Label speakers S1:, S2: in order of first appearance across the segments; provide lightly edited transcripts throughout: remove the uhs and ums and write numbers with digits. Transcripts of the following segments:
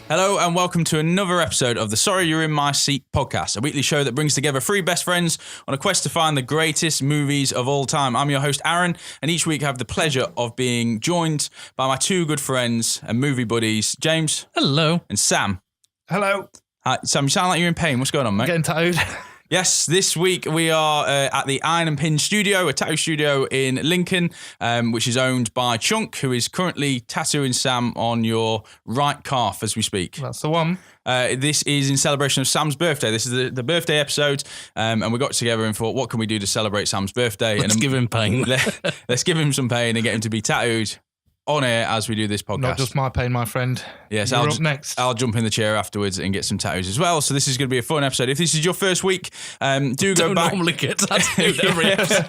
S1: Hello and welcome to another episode of the Sorry You're in My Seat podcast, a weekly show that brings together three best friends on a quest to find the greatest movies of all time. I'm your host, Aaron, and each week I have the pleasure of being joined by my two good friends and movie buddies, James.
S2: Hello.
S1: And Sam.
S3: Hello.
S1: Hi, Sam, you sound like you're in pain. What's going on, mate?
S3: Getting tattooed.
S1: Yes, this week we are at the Iron and Pin Studio, a tattoo studio in Lincoln, which is owned by Chunk, who is currently tattooing Sam on your right calf as we speak.
S3: That's the one.
S1: This is in celebration of Sam's birthday. This is the birthday episode, and we got together and thought, what can we do to celebrate Sam's birthday?
S2: Let's give him pain.
S1: Let's give him some pain and get him to be tattooed on air as we do this podcast.
S3: Not just my pain, my friend.
S1: Yes,
S3: You're up next.
S1: I'll jump in the chair afterwards and get some tattoos as well. So this is going to be a fun episode. If this is your first week, do go back.
S2: Don't normally get tattooed every episode.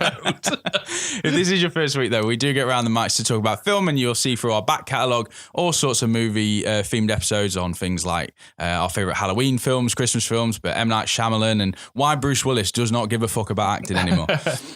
S1: If this is your first week, though, we do get around the mics to talk about film, and you'll see through our back catalogue all sorts of movie-themed episodes on things like our favourite Halloween films, Christmas films, but M. Night Shyamalan, and why Bruce Willis does not give a fuck about acting anymore.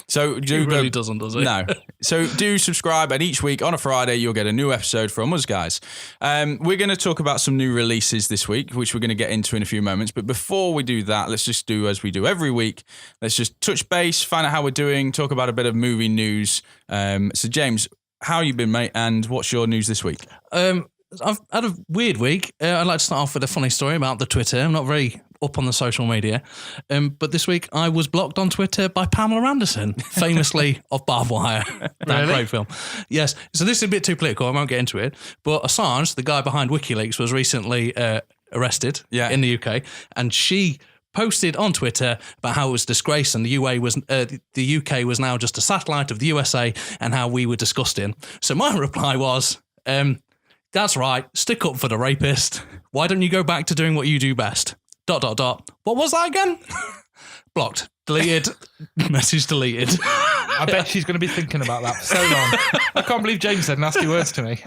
S1: So
S2: He really doesn't, does he?
S1: No. So do subscribe, and each week on a Friday, you'll get a new episode from us guys. We're going to talk about some new releases this week, which we're going to get into in a few moments. But before we do that, let's just do as we do every week. Let's just touch base, find out how we're doing, talk about a bit of movie news. So James, how you been, mate? And what's your news this week?
S2: I've had a weird week. I'd like to start off with a funny story about the Twitter. I'm not very up on the social media. But this week I was blocked on Twitter by Pamela Anderson, famously of Barbed Wire. That great film. Yes. So this is a bit too political. I won't get into it. But Assange, the guy behind WikiLeaks, was recently arrested in the UK. And she posted on Twitter about how it was disgrace and the UK was now just a satellite of the USA and how we were disgusting. So my reply was, that's right, stick up for the rapist. Why don't you go back to doing what you do best? ... What was that again? Blocked. Deleted. Message deleted.
S3: I bet she's going to be thinking about that for so long. I can't believe James said nasty words to me.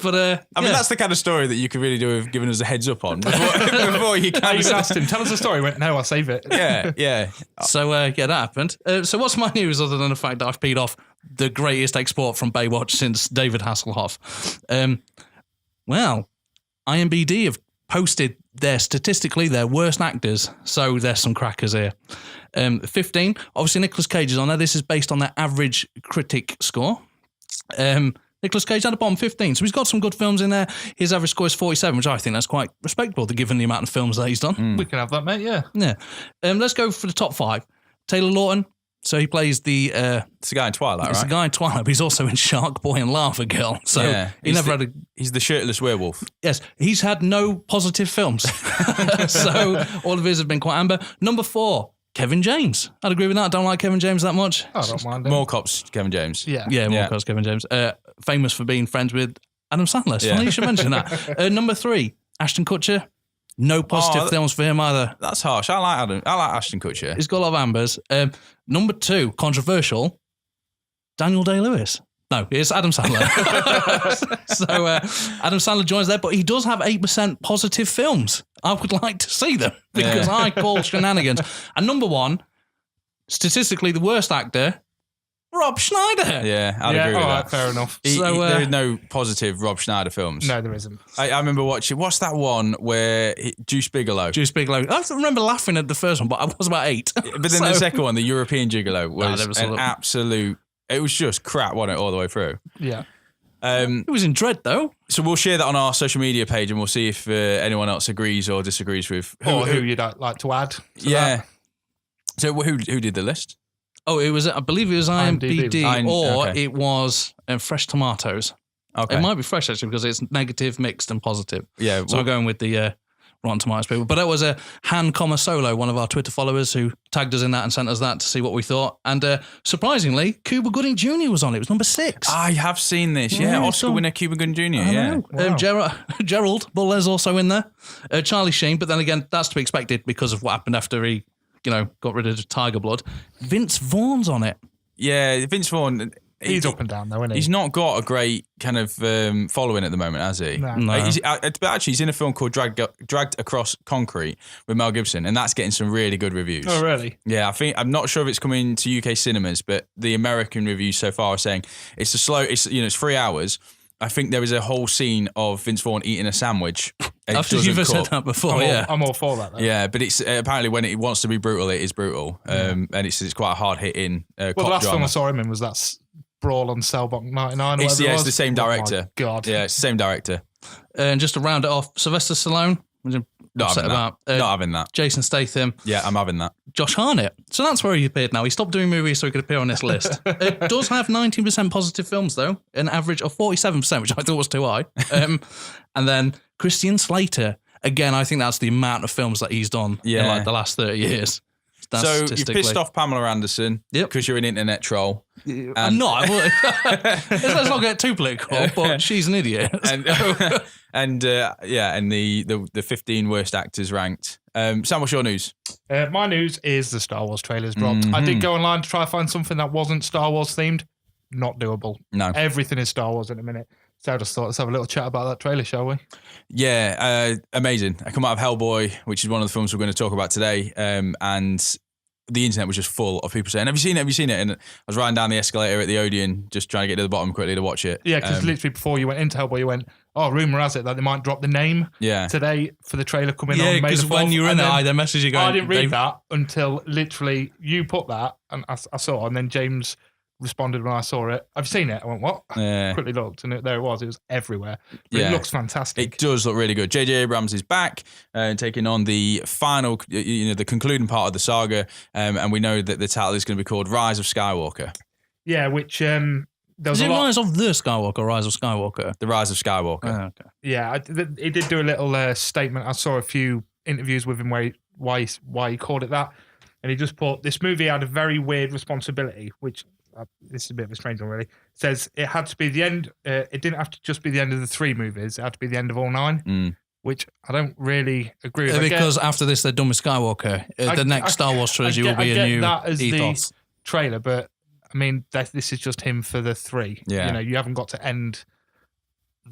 S2: But
S1: I mean, that's the kind of story that you could really do with giving us a heads up on before you
S3: I
S1: kind
S3: even
S1: of...
S3: asked him, tell us a story. He went, no, I'll save it.
S1: Yeah.
S2: So, that happened. So what's my news other than the fact that I've peed off the greatest export from Baywatch since David Hasselhoff? Well, IMDb have posted statistically their worst actors, so there's some crackers here. 15, obviously Nicolas Cage is on there. This is based on their average critic score. Nicolas Cage had a bottom 15, so he's got some good films in there. His average score is 47, which I think that's quite respectable given the amount of films that he's done.
S3: We can have that, mate, yeah.
S2: Let's go for the top 5. Taylor Lautner. So he plays the...
S1: It's the guy in Twilight,
S2: It's
S1: right?
S2: the guy in Twilight, but he's also in Shark Boy and Lava Girl. So he never had a...
S1: He's the shirtless werewolf.
S2: Yes, he's had no positive films. So all of his have been quite amber. Number 4, Kevin James. I'd agree with that. I don't like Kevin James that much.
S3: I don't mind him.
S1: More Cops, Kevin James.
S3: Yeah.
S2: More cause Kevin James. Famous for being friends with Adam Sandler. So you should mention that. Number 3, Ashton Kutcher. No positive films for him either.
S1: That's harsh. I like Ashton Kutcher.
S2: He's got a lot of ambers. Number 2, controversial, Daniel Day-Lewis. No, it's Adam Sandler. So Adam Sandler joins there, but he does have 8% positive films. I would like to see them because I call shenanigans. And number 1, statistically the worst actor, Rob Schneider.
S1: Yeah, I'd agree with that.
S3: Fair enough.
S1: There is no positive Rob Schneider films.
S3: No, there isn't.
S1: I remember watching, what's that one where Juice Bigelow?
S2: I remember laughing at the first one, but I was about 8.
S1: But then the second one, the European Gigolo, was an absolute... It was just crap, wasn't it, all the way through?
S3: Yeah.
S2: It was in Dread, though.
S1: So we'll share that on our social media page and we'll see if anyone else agrees or disagrees with...
S3: Who you'd like to add to that.
S1: So who did the list?
S2: Oh, I believe it was IMDb, or
S1: okay.
S2: it was Fresh Tomatoes.
S1: Okay.
S2: It might be Fresh, actually, because it's negative, mixed, and positive.
S1: Yeah.
S2: So I'm going with the Rotten Tomatoes people. But that was Han Solo, one of our Twitter followers, who tagged us in that and sent us that to see what we thought. And surprisingly, Cuba Gooding Jr. was on it. It was number 6.
S1: I have seen this. Yeah, Oscar winner Cuba Gooding Jr. Yeah.
S2: Wow. Gerald Butler's also in there. Charlie Sheen, but then again, that's to be expected because of what happened after he got rid of Tiger Blood. Vince Vaughn's on it.
S1: Yeah, Vince Vaughn.
S3: He's up and down, though, isn't he?
S1: He's not got a great kind of following at the moment, has he?
S3: No.
S1: But actually, he's in a film called Dragged Across Concrete with Mel Gibson, and that's getting some really good reviews.
S3: Oh, really?
S1: Yeah, I'm not sure if it's coming to UK cinemas, but the American reviews so far are saying it's 3 hours. I think there is a whole scene of Vince Vaughn eating a sandwich
S2: After you've said that before,
S3: I'm all for that, though.
S1: Yeah, but it's apparently when it wants to be brutal, it is brutal. And it's quite a hard-hitting
S3: Well,
S1: cop
S3: the last
S1: drama.
S3: film I saw him in was that Brawl on Cell Block 99 or
S1: It's,
S3: whatever
S1: yeah,
S3: it
S1: it's
S3: was.
S1: the same director.
S3: Oh my God.
S1: Yeah, it's the same director.
S2: And just to round it off, Sylvester Stallone, which I'm
S1: Not
S2: upset
S1: having
S2: about.
S1: that. Not having that.
S2: Jason Statham,
S1: Yeah, I'm having that.
S2: Josh Hartnett. So that's where he appeared now. He stopped doing movies so he could appear on this list. It does have 19% positive films, though, an average of 47%, which I thought was too high. And then Christian Slater. Again, I think that's the amount of films that he's done in like the last 30 years. That's
S1: So you
S2: statistically.
S1: pissed off Pamela Anderson because you're an internet troll.
S2: I'm not. Let's not get too political, but she's an idiot.
S1: And the 15 worst actors ranked. Sam, what's your news?
S3: My news is the Star Wars trailers dropped. I did go online to try to find something that wasn't Star Wars themed. Not doable.
S1: No.
S3: Everything is Star Wars in a minute. So I just thought, let's have a little chat about that trailer, shall we?
S1: Yeah, amazing. I come out of Hellboy, which is one of the films we're going to talk about today, and the internet was just full of people saying, have you seen it? Have you seen it? And I was riding down the escalator at the Odeon, just trying to get to the bottom quickly to watch it.
S3: Yeah, because literally before you went into Hellboy, you went, rumour has it that they might drop the name today for the trailer coming on May the 4th.
S2: Yeah, because when you were in there, they messaged you going...
S3: I didn't read that until literally you put that, and I saw it, and then James responded when I saw it. Have you seen it? I went, what?
S1: Yeah.
S3: Quickly looked, and there it was. It was everywhere. But it looks fantastic.
S1: It does look really good. J.J. Abrams is back, taking on the final, the concluding part of the saga, and we know that the title is going to be called Rise of Skywalker.
S3: Yeah, which there was
S2: Is
S3: a
S2: it
S3: lot.
S2: Rise of the Skywalker, Rise of Skywalker?
S1: The Rise of Skywalker.
S2: Oh, okay.
S3: Yeah, he did do a little statement. I saw a few interviews with him why he called it that, and he just put this movie had a very weird responsibility, which. This is a bit of a strange one, really. Says it had to be the end. It didn't have to just be the end of the 3 movies. It had to be the end of all 9, which I don't really agree with.
S2: Because after this, they're done with Skywalker. The next Star Wars trilogy will be a new
S3: that as
S2: ethos.
S3: The trailer, but I mean, this is just him for the 3.
S1: Yeah.
S3: You haven't got to end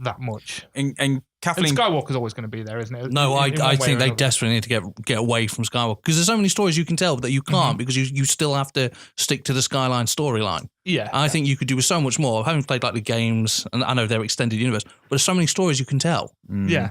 S3: that much.
S1: And Kathleen...
S3: And Skywalker's always going to be there, isn't it?
S2: No, I think they
S3: another.
S2: desperately need to get away from Skywalker because there's so many stories you can tell that you can't because you still have to stick to the Skyline storyline.
S3: Yeah.
S2: I think you could do with so much more. Having played like the games, and I know they're extended universe, but there's so many stories you can tell.
S3: Yeah.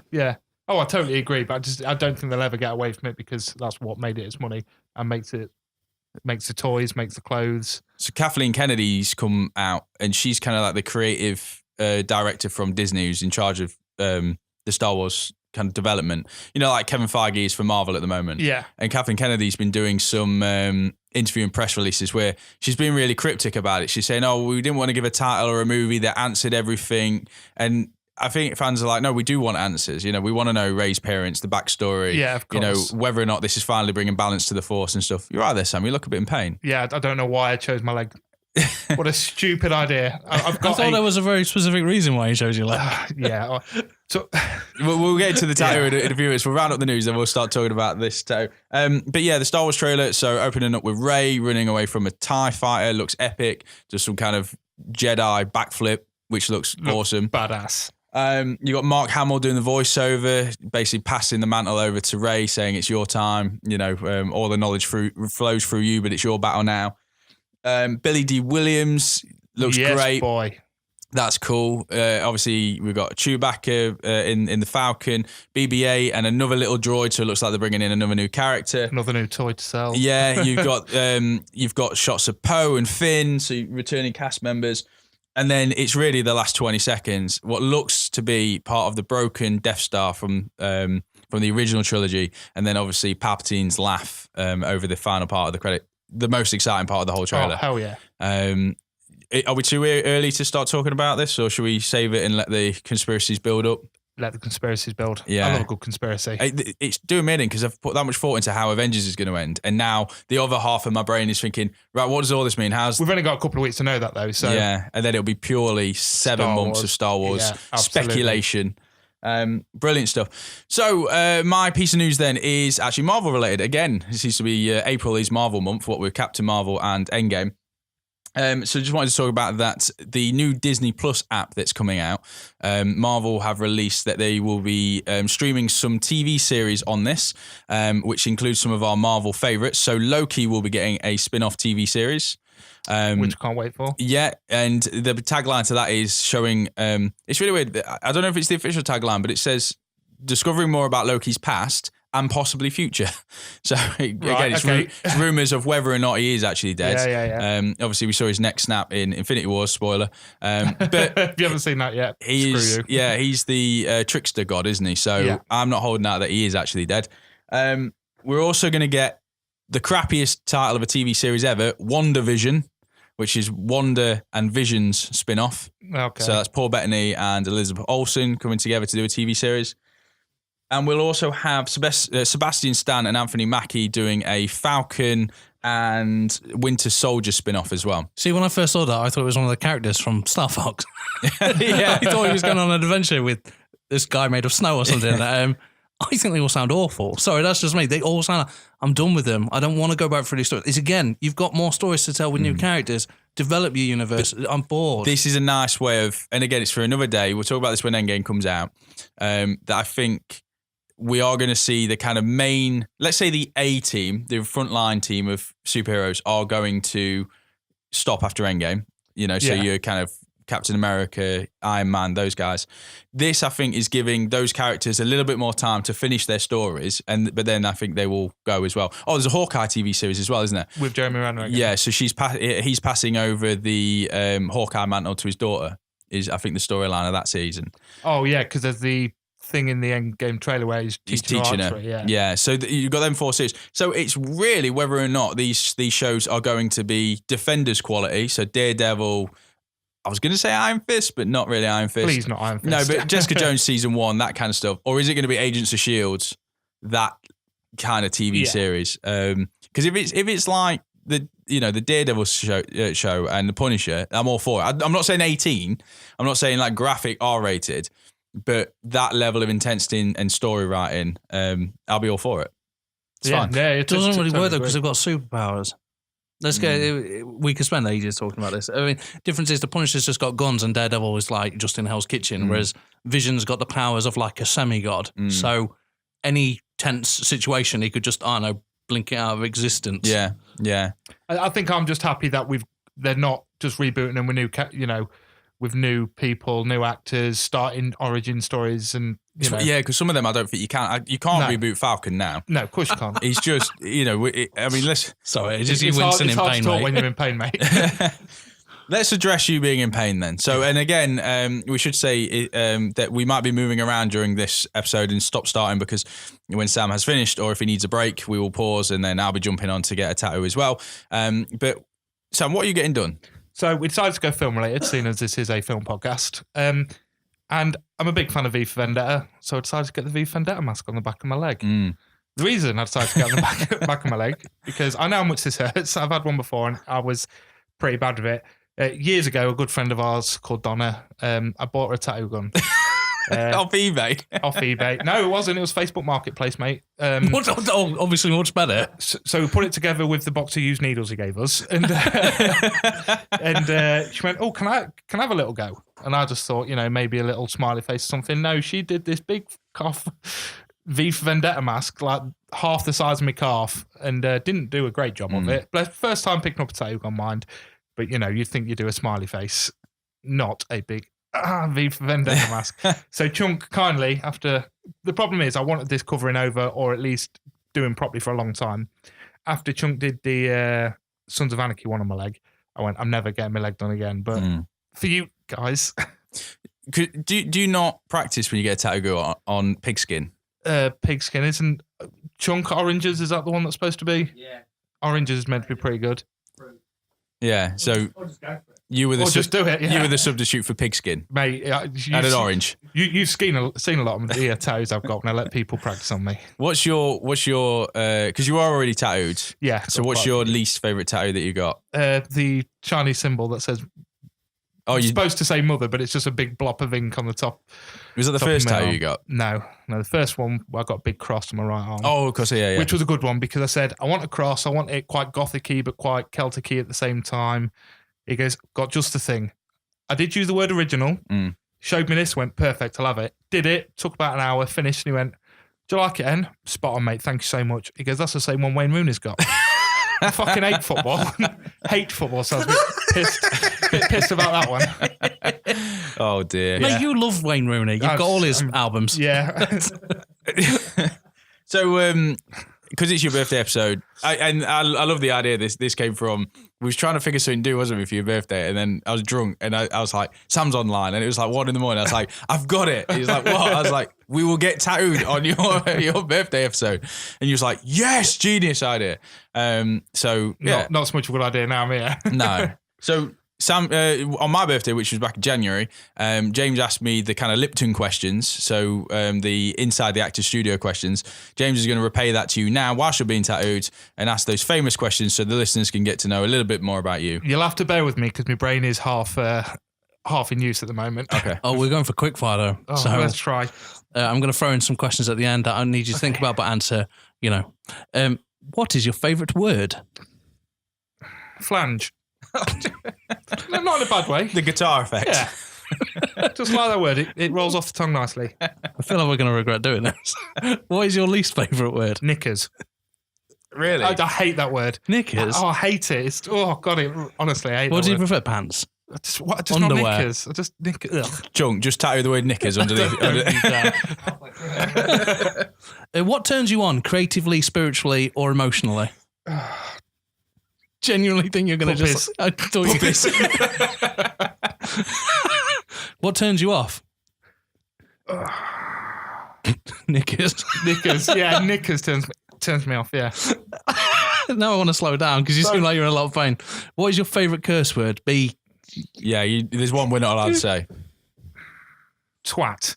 S3: Oh, I totally agree, but I don't think they'll ever get away from it because that's what made it its money and makes the toys, makes the clothes.
S1: So Kathleen Kennedy's come out, and she's kind of like the creative director from Disney who's in charge of the Star Wars kind of development. Like Kevin Feige is for Marvel at the moment.
S3: Yeah.
S1: And Kathleen Kennedy's been doing some interview and press releases where she's been really cryptic about it. She's saying, we didn't want to give a title or a movie that answered everything. And I think fans are like, no, we do want answers. We want to know Rey's parents, the backstory.
S3: Yeah, of course.
S1: Whether or not this is finally bringing balance to the Force and stuff. You're right there, Sam. You look a bit in pain.
S3: Yeah, I don't know why I chose my leg. What a stupid idea.
S2: I thought there was a very specific reason why you chose your leg.
S3: Yeah. So
S1: we'll get into the tattoo in a few minutes. We'll round up the news and we'll start talking about this tattoo. But yeah, the Star Wars trailer. So opening up with Rey running away from a TIE fighter. Looks epic. Just some kind of Jedi backflip, which looks awesome.
S3: Badass.
S1: You got Mark Hamill doing the voiceover, basically passing the mantle over to Rey, saying it's your time. All the knowledge flows through you, but it's your battle now. Billy D. Williams looks great.
S3: Boy.
S1: That's cool. Obviously, we've got Chewbacca in the Falcon, BB-8, and another little droid. So it looks like they're bringing in another new character,
S3: another new toy to sell.
S1: Yeah, you've got shots of Poe and Finn, so returning cast members, and then it's really the last 20 seconds. What looks to be part of the broken Death Star from the original trilogy, and then obviously Palpatine's laugh over the final part of the credit. The most exciting part of the whole trailer.
S3: Oh, hell yeah.
S1: Are we too early to start talking about this, or should we save it and let the conspiracies build up?
S3: Let the conspiracies build.
S1: Yeah.
S3: I love a good conspiracy.
S1: It's doing me in because I've put that much thought into how Avengers is going to end, and now the other half of my brain is thinking, right, what does all this mean?
S3: We've only got a couple of weeks to know that, though. So
S1: yeah, and then it'll be purely 7 months of Star Wars speculation. Brilliant stuff. So my piece of news then is actually Marvel related. Again, it seems to be April is Marvel month, what with Captain Marvel and Endgame. So just wanted to talk about that. The new Disney Plus app that's coming out, Marvel have released that they will be streaming some TV series on this, which includes some of our Marvel favorites. So Loki will be getting a spin-off TV series.
S3: Which I can't wait for.
S1: Yeah, and the tagline to that is showing, it's really weird. I don't know if it's the official tagline, but it says discovering more about Loki's past and possibly future. So again, it's rumours of whether or not he is actually dead.
S3: Yeah.
S1: Obviously, we saw his neck snap in Infinity War. Spoiler. But
S3: if you haven't seen that yet, screw you.
S1: Yeah, he's the trickster god, isn't he? So I'm not holding out that he is actually dead. We're also going to get the crappiest title of a TV series ever, WandaVision, which is Wanda and Vision's spin-off.
S3: Okay.
S1: So that's Paul Bettany and Elizabeth Olsen coming together to do a TV series. And we'll also have Sebastian Stan and Anthony Mackie doing a Falcon and Winter Soldier spin-off as well.
S2: See, when I first saw that, I thought it was one of the characters from Star Fox.
S1: Yeah.
S2: I thought he was going on an adventure with this guy made of snow or something. I think they all sound awful. Sorry, that's just me. They all sound like, I'm done with them. I don't want to go back through these stories. It's again, you've got more stories to tell with new characters. Develop your universe. I'm bored.
S1: This is a nice way of, and again, it's for another day. We'll talk about this when Endgame comes out. That I think we are going to see the kind of main, let's say the A team, the frontline team of superheroes are going to stop after Endgame. So you're kind of Captain America, Iron Man, those guys. This, I think, is giving those characters a little bit more time to finish their stories, but then I think they will go as well. Oh, there's a Hawkeye TV series as well, isn't there?
S3: With Jeremy Renner again.
S1: Yeah, so he's passing over the Hawkeye mantle to his daughter, is I think the storyline of that season.
S3: Oh, yeah, because there's the thing in the Endgame trailer where he's teaching her.
S1: Yeah, so you've got them 4 series. So it's really whether or not these shows are going to be Defenders quality, so Daredevil, I was going to say Iron Fist, but not really Iron Fist.
S3: Please, not Iron Fist.
S1: No, but Jessica Jones season 1, that kind of stuff. Or is it going to be Agents of S.H.I.E.L.D., that kind of TV series? Because if it's like the Daredevil show and the Punisher, I'm all for it. I'm not saying 18. I'm not saying like graphic R-rated, but that level of intensity and story writing, I'll be all for it. It's fine.
S3: Yeah,
S2: it doesn't really work though because they've got superpowers. Let's go. We could spend ages talking about this. I mean, difference is the Punisher's just got guns and Daredevil is like just in Hell's Kitchen, whereas Vision's got the powers of like a semi-god. So any tense situation, he could just, blink it out of existence.
S1: Yeah.
S3: I think I'm just happy that they're not just rebooting them with new, with new people, new actors, starting origin stories and.
S1: Yeah, because some of them I don't think you can't reboot Falcon now.
S3: No, of course you can't.
S1: He's just, let's...
S2: Sorry,
S3: it's hard to talk when you're in pain, mate.
S1: Let's address you being in pain then. So, and again, we should say that we might be moving around during this episode and starting because when Sam has finished or if he needs a break, we will pause and then I'll be jumping on to get a tattoo as well. But Sam, what are you getting done? So
S3: we decided to go film related, seeing as this is a film podcast. And I'm a big fan of V for Vendetta, so I decided to get the V for Vendetta mask on the back of my leg. The reason I decided to get on the back of my leg, because I know how much this hurts. I've had one before and I was pretty bad with it. Years ago, a good friend of ours called Donna, I bought her a tattoo gun.
S1: Off eBay?
S3: Off eBay. No, it wasn't. It was Facebook Marketplace, mate.
S2: Obviously much better.
S3: So we put it together with the box of used needles he gave us. And she went, can I have a little go? And I just thought, maybe a little smiley face or something. No, she did this big cough V for Vendetta mask, like half the size of my calf, and didn't do a great job of it. But first time picking up a tattoo gun, mind. But, you'd think you do a smiley face, not a big V for Vendetta mask. So Chunk kindly, after... The problem is I wanted this covering over or at least doing properly for a long time. After Chunk did the Sons of Anarchy one on my leg, I went, I'm never getting my leg done again. But for you guys...
S1: Do you not practice when you get a tattoo on pigskin?
S3: Pigskin isn't... Chunk oranges, is that the one that's supposed to be?
S4: Yeah.
S3: Oranges is meant to be pretty good.
S1: Yeah, so
S4: Or just go for it.
S1: you were the
S3: just do it.
S1: you were the substitute for pigskin.
S3: Mate,
S1: And an orange.
S3: You've seen a lot of the tattoos I've got when I let people practice on me.
S1: What's your because you are already tattooed.
S3: Yeah.
S1: So what's your least favourite tattoo that you got?
S3: The Chinese symbol that says,
S1: you're
S3: supposed to say mother, but it's just a big blob of ink on the top.
S1: Was that the first tattoo you got?
S3: No, the first one, I got a big cross on my right arm.
S1: Oh, of course, yeah.
S3: Which was a good one because I said, I want a cross. I want it quite gothic-y, but quite Celtic-y at the same time. He goes, got just the thing. I did use the word original. Showed me this, went, perfect, I'll have it. Did it, took about an hour, finished, and he went, do you like it, N? Spot on, mate, thank you so much. He goes, that's the same one Wayne Rooney's got. I fucking hate football. So I was a bit pissed about that one.
S1: Oh dear.
S2: Mate, you love Wayne Rooney. You've got all his albums.
S3: Yeah.
S1: So, because it's your birthday episode, I love the idea. This came from. We was trying to figure something to do, wasn't we, for your birthday? And then I was drunk, and I was like, Sam's online, and it was like 1 a.m. I was like, I've got it. He was like, what? I was like, we will get tattooed on your birthday episode. And he was like, yes, genius idea. So yeah,
S3: not so much of a good idea now, yeah.
S1: No. So Sam, on my birthday, which was back in January, James asked me the kind of Lipton questions. So the inside the actor studio questions. James is going to repay that to you now whilst you're being tattooed and ask those famous questions so the listeners can get to know a little bit more about you.
S3: You'll have to bear with me because my brain is half in use at the moment.
S1: Okay.
S2: Oh, we're going for quickfire though.
S3: Oh,
S2: So
S3: let's try.
S2: I'm going to throw in some questions at the end that I need you to think about but answer, what is your favourite word?
S3: Flange. No, not in a bad way.
S1: The guitar effect.
S3: Yeah. Just like that word. It rolls off the tongue nicely.
S2: I feel like we're going to regret doing this. What is your least favourite word?
S3: Knickers.
S1: Really?
S3: I hate that word.
S2: Knickers?
S3: Oh, I hate it. Honestly, I hate
S2: What
S3: that
S2: do you
S3: word.
S2: prefer, pants?
S3: Just
S2: Underwear.
S3: not knickers. I just knickers.
S1: Junk, just tattoo the word knickers underneath.
S2: What turns you on creatively, spiritually, or emotionally? Genuinely think you're going to just... I thought What turns you off? Knickers.
S3: Knickers. Yeah, knickers turns me off, yeah.
S2: Now I want to slow down because you seem like you're in a lot of pain. What is your favourite curse word?
S1: Yeah, there's one we're not allowed to say.
S3: Twat.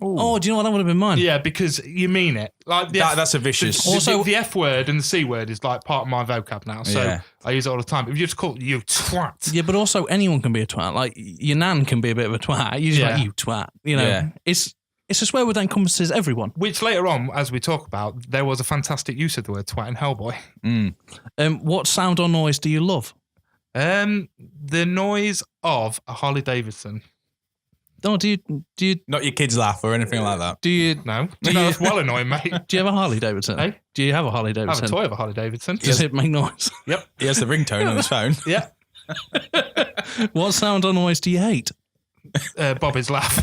S1: Ooh.
S2: Oh, do you know what? That would have been mine.
S3: Yeah, because you mean it. Like
S1: That's a vicious...
S3: Also, the F word and the C word is like part of my vocab now, so
S1: Yeah.
S3: I use it all the time. If you just call it you twat,
S2: Yeah, but also anyone can be a twat. Like your nan can be a bit of a twat. You're just like, you twat. You know,
S1: Yeah.
S2: it's a swear word that encompasses everyone.
S3: which later on, as we talk about, there was a fantastic use of the word twat in Hellboy.
S2: What sound or noise do you love?
S3: The noise of a Harley Davidson.
S2: No, do you
S1: Not your kids laugh or anything like that.
S2: do you
S3: No, that's well annoying, mate.
S2: do you have a Harley Davidson?
S3: Hey?
S2: Do you have a Harley
S3: I have
S2: Davidson?
S3: a toy of a Harley Davidson.
S2: Does it make noise?
S3: Yep.
S1: He has the ringtone on his phone.
S3: Yeah.
S2: What sound or noise do you hate?
S3: Bobby's laugh.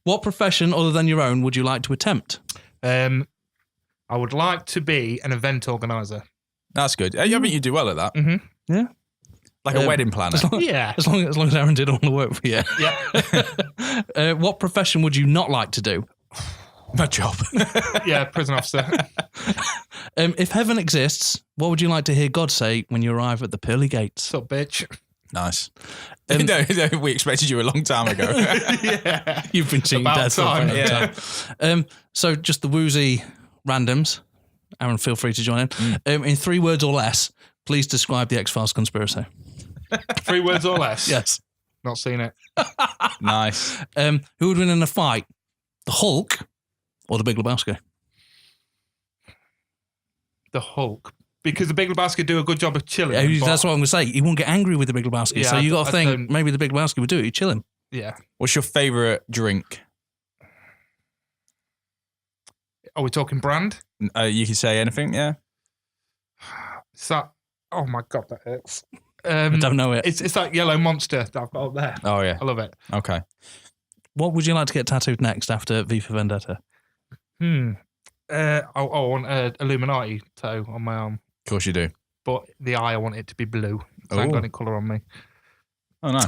S2: What profession other than your own would you like to attempt?
S3: I would like to be an event organizer.
S1: That's good. I think you do well at that.
S3: Mm-hmm.
S2: Yeah.
S1: Like a wedding planner.
S3: Yeah.
S2: As long as Aaron did all the work for you.
S3: Yeah.
S2: What profession would you not like to do?
S1: My job.
S3: Yeah, prison officer.
S2: If heaven exists, what would you like to hear God say when you arrive at the pearly gates?
S3: What's up, bitch?
S1: Nice. No, we expected you a long time ago.
S3: Yeah.
S2: You've been cheating
S3: About
S2: dead
S3: time,
S2: for a
S3: yeah.
S2: time. So just the woozy randoms. Aaron, feel free to join in. In 3 words or less, please describe the X-Files conspiracy.
S3: 3 words or less.
S2: Yes.
S3: Not seen it.
S1: Nice.
S2: Who would win in a fight? The Hulk or the Big Lebowski?
S3: The Hulk. Because the Big Lebowski do a good job of chilling.
S2: Yeah,
S3: him, but-
S2: that's what I'm going to say. He won't get angry with the Big Lebowski.
S3: Yeah,
S2: so you got to
S3: I
S2: think
S3: don't-
S2: maybe the Big Lebowski would do it. You chill him.
S3: Yeah.
S1: What's your favourite drink?
S3: Are we talking brand?
S1: You can say anything, yeah?
S3: It's that. Oh my God, that hurts.
S2: I don't know it.
S3: It's that yellow monster that I've got up there.
S1: Oh, yeah.
S3: I love it.
S1: Okay.
S2: What would you like to get tattooed next after V for Vendetta?
S3: I want an Illuminati toe on my arm,
S1: Of course you do.
S3: but the eye I want it to be blue. I ain't
S1: Ooh.
S3: got any colour on me.
S1: Oh, nice.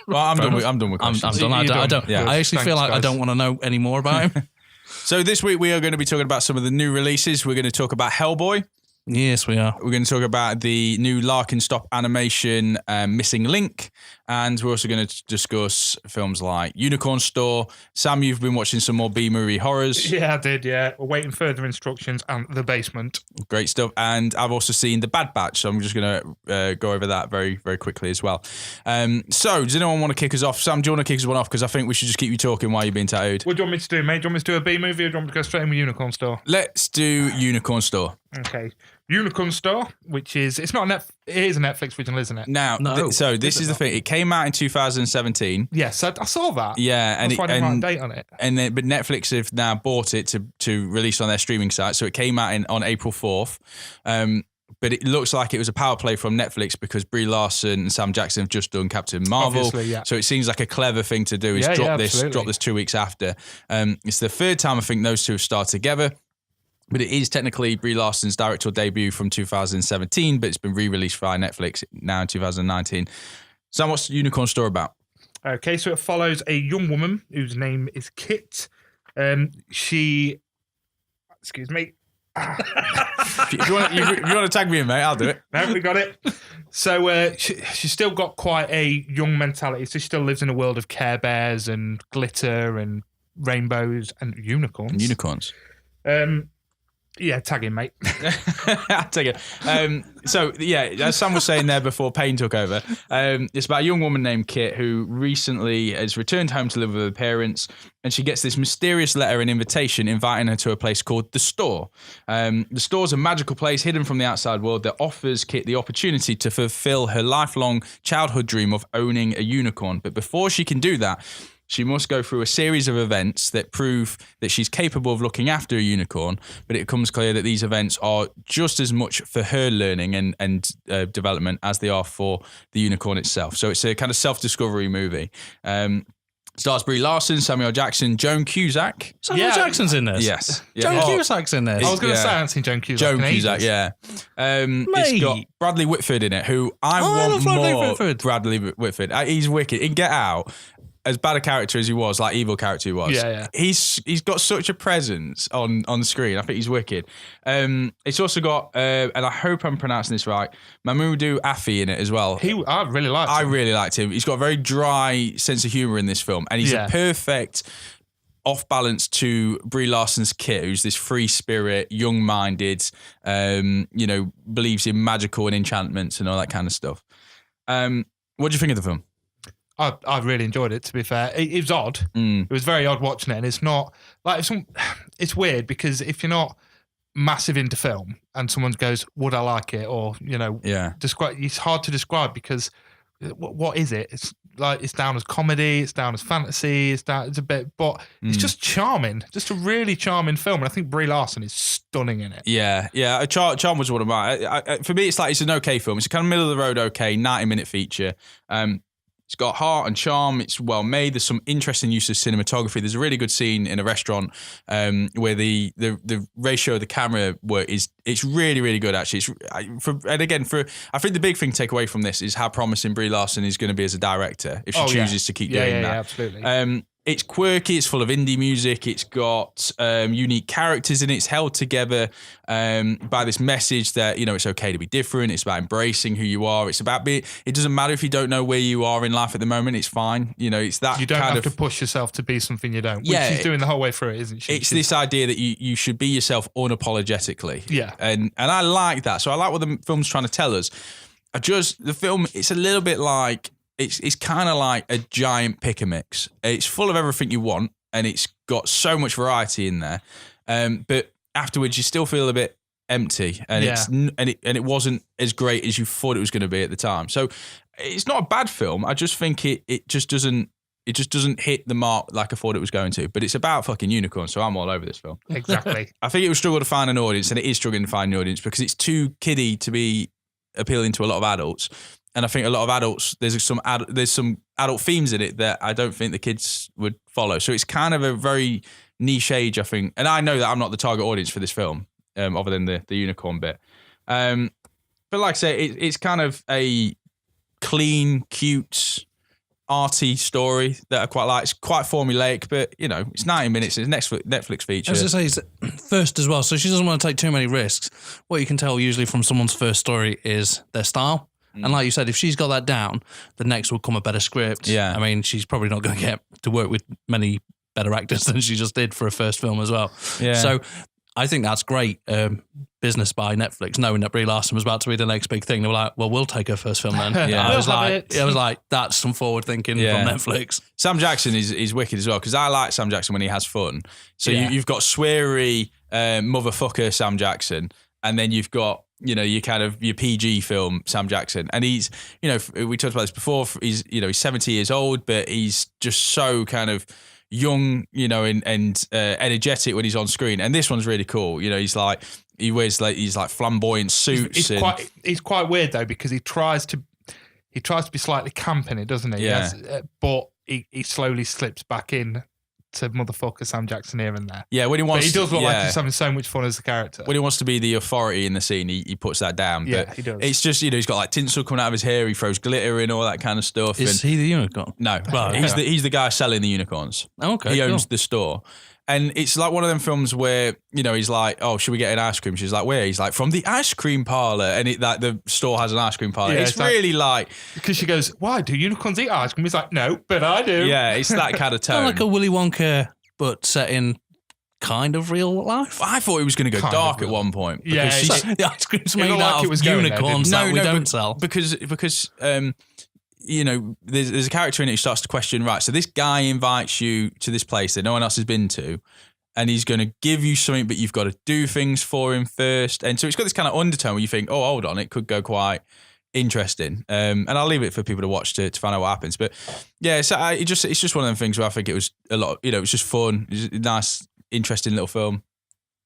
S1: Well, I'm done with
S2: I'm
S1: questions.
S2: done. I don't.
S1: Yeah.
S2: I actually feel
S3: Thanks,
S2: like I
S3: guys.
S2: don't want to know any more about him.
S1: So this week we are going to be talking about some of the new releases. We're going to talk about Hellboy.
S2: Yes, we are.
S1: We're going to talk about the new Larkin Stop animation, Missing Link, and we're also going to discuss films like Unicorn Store. Sam, you've been watching some more B-movie horrors.
S3: Yeah, I did, yeah. We're waiting further instructions and The Basement.
S1: Great stuff. And I've also seen The Bad Batch, so I'm just going to go over that very, very quickly as well. So does anyone want to kick us off? Sam, do you want to kick us one off? Because I think we should just keep you talking while you're being tattooed.
S3: What do you want me to do, mate? Do you want me to do a B-movie or do you want me to go straight in with Unicorn Store?
S1: Let's do Unicorn Store.
S3: Okay. Unicorn Store, which is, it is a Netflix original, isn't it?
S1: Now,
S2: No.
S1: so this is the thing. It came out in 2017.
S3: Yes, I saw that.
S1: Yeah, and
S3: That's why I didn't write a date on it.
S1: but Netflix have now bought it to release on their streaming site. So it came out on April 4th. But it looks like it was a power play from Netflix because Brie Larson and Sam Jackson have just done Captain Marvel.
S3: Obviously, yeah.
S1: So it seems like a clever thing to do is drop this 2 weeks after. It's the third time I think those two have started together. But it is technically Brie Larson's directorial debut from 2017, but it's been re-released via Netflix now in 2019. So what's the Unicorn Store about?
S3: Okay, so it follows a young woman whose name is Kit. Excuse me.
S1: if you want to tag me in, mate, I'll do it.
S3: No, we got it. So she's still got quite a young mentality. So she still lives in a world of Care Bears and glitter and rainbows and unicorns. Yeah, tag him, mate.
S1: I'll take it. So, yeah, as Sam was saying there before Payne took over, it's about a young woman named Kit who recently has returned home to live with her parents, and she gets this mysterious letter and invitation inviting her to a place called The Store. The Store's a magical place hidden from the outside world that offers Kit the opportunity to fulfill her lifelong childhood dream of owning a unicorn. But before she can do that, she must go through a series of events that prove that she's capable of looking after a unicorn, but it becomes clear that these events are just as much for her learning and development as they are for the unicorn itself. So it's a kind of self-discovery movie. Stars Brie Larson, Samuel Jackson, Joan Cusack.
S2: Samuel Jackson's in this?
S1: Yes.
S2: Joan Cusack's in this?
S3: I was going to say I haven't seen Joan Cusack.
S1: Joan Cusack, yeah. It's got Bradley Whitford in it, who I want more Bradley Whitford. He's wicked. In Get Out, as bad a character as he was, like evil character he was, he's got such a presence on screen. I think he's wicked. It's also got, and I hope I'm pronouncing this right, Mamoudou Afi in it as well.
S3: I really liked him.
S1: He's got a very dry sense of humour in this film, and he's a perfect off balance to Brie Larson's Kit, who's this free spirit, young-minded, believes in magical and enchantments and all that kind of stuff. What do you think of the film?
S3: I really enjoyed it, to be fair. It was odd. It was very odd watching it, and it's not like it's weird because if you're not massive into film and someone goes, would I like it? Or, describe, it's hard to describe because what is it? It's like, it's down as comedy, it's down as fantasy, it's a bit, but it's just charming, just a really charming film. And I think Brie Larson is stunning in it. Yeah.
S1: Charm was one of mine. For me, it's an okay film. It's a kind of middle of the road, 90-minute feature. It's got heart and charm. It's well made. There's some interesting use of cinematography. There's a really good scene in a restaurant where the ratio of the camera work it's really, really good, actually. I think the big thing to take away from this is how promising Brie Larson is going to be as a director if she chooses to keep doing that.
S3: Yeah, absolutely.
S1: It's quirky, it's full of indie music, it's got unique characters in it, it's held together by this message that, it's okay to be different, it's about embracing who you are, it's about it doesn't matter if you don't know where you are in life at the moment, it's fine, it's that
S3: you don't have to push yourself to be something you don't, which she's doing the whole way through it, isn't she?
S1: It's this idea that you should be yourself unapologetically.
S3: Yeah.
S1: And I like that, so I like what the film's trying to tell us. The film, it's a little bit like, It's kind of like a giant pick a mix. It's full of everything you want, and it's got so much variety in there. But afterwards, you still feel a bit empty, and it wasn't as great as you thought it was going to be at the time. So it's not a bad film. I just think it just doesn't hit the mark like I thought it was going to. But it's about fucking unicorns, so I'm all over this film.
S3: Exactly.
S1: I think it would struggle to find an audience, and it is struggling to find an audience because it's too kiddie to be appealing to a lot of adults. And I think a lot of adults, there's some adult themes in it that I don't think the kids would follow. So it's kind of a very niche age, I think. And I know that I'm not the target audience for this film, other than the unicorn bit. But like I say, it's kind of a clean, cute, arty story that I quite like. It's quite formulaic, but it's 90 minutes. It's a Netflix feature.
S2: As I say, it's first as well, so she doesn't want to take too many risks. What you can tell usually from someone's first story is their style. And like you said, if she's got that down, the next will come a better script.
S1: Yeah.
S2: I mean, she's probably not going to get to work with many better actors than she just did for a first film as well.
S1: Yeah.
S2: So I think that's great business by Netflix, knowing that Brie Larson was about to be the next big thing. They were like, well, we'll take her first film then.
S1: Yeah.
S2: I was like, that's some forward thinking from Netflix.
S1: Sam Jackson is wicked as well, because I like Sam Jackson when he has fun. So you've got sweary motherfucker Sam Jackson, and then you've got your PG film Sam Jackson, and he's we talked about this before. He's 70 years old, but he's just so kind of young, and energetic when he's on screen. And this one's really cool. He's like he wears like these like flamboyant suits.
S3: He's quite weird though, because he tries to be slightly camp in it, doesn't he?
S1: Yeah.
S3: But he slowly slips back in to motherfucker Sam Jackson here and there.
S1: Yeah, when he wants,
S3: but he does look like he's having so much fun as a character.
S1: When he wants to be the authority in the scene, he puts that down.
S3: Yeah,
S1: but
S3: he does.
S1: It's just, he's got like tinsel coming out of his hair. He throws glitter in, all that kind of stuff.
S2: Is he the unicorn?
S1: No,
S2: Right,
S1: he's the guy selling the unicorns.
S2: Okay,
S1: he owns the store. And it's like one of them films where, he's like, oh, should we get an ice cream? She's like, where? He's like, from the ice cream parlor. And the store has an ice cream parlor.
S3: Yeah,
S1: it's really like...
S3: Because she goes, why? Do unicorns eat ice cream? He's like, no, but I do.
S1: Yeah, it's that kind of tone.
S2: Kind of like a Willy Wonka, but set in kind of real life.
S1: I thought he was going to go dark at one point.
S3: Yeah,
S2: the ice cream's made
S3: like
S2: out
S3: it
S2: of
S3: was going there,
S2: unicorns that we don't sell.
S1: Because there's a character in it who starts to question, right, so this guy invites you to this place that no one else has been to, and he's going to give you something, but you've got to do things for him first. And so it's got this kind of undertone where you think, oh, hold on, it could go quite interesting. And I'll leave it for people to watch to find out what happens. But yeah, so it's just one of them things where I think it was a lot, it was just fun. It was a nice, interesting little film.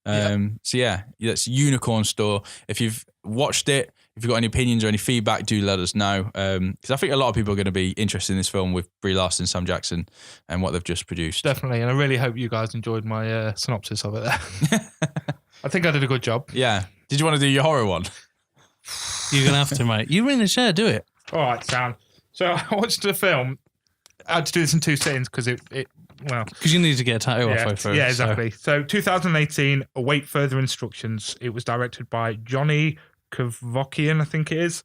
S1: So yeah, that's Unicorn Store. If you've watched it, if you've got any opinions or any feedback, do let us know. Because I think a lot of people are going to be interested in this film with Brie Larson, Sam Jackson, and what they've just produced.
S3: Definitely, and I really hope you guys enjoyed my synopsis of it there. I think I did a good job.
S1: Yeah. Did you want to do your horror one?
S2: You're going to have to, mate. You're in the chair, do it.
S3: All right, Sam. So I watched the film. I had to do this in 2 sittings because
S2: because you need to get a tattoo halfway through.
S3: Yeah, exactly. So 2018, await further instructions. It was directed by Johnny Kavokian, I think it is,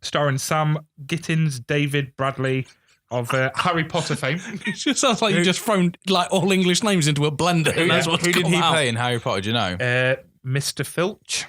S3: starring Sam Gittins, David Bradley of Harry Potter fame.
S2: It just sounds like you just thrown like all English names into a blender.
S1: Who did he play in Harry Potter? Do you know?
S3: Mr. Filch.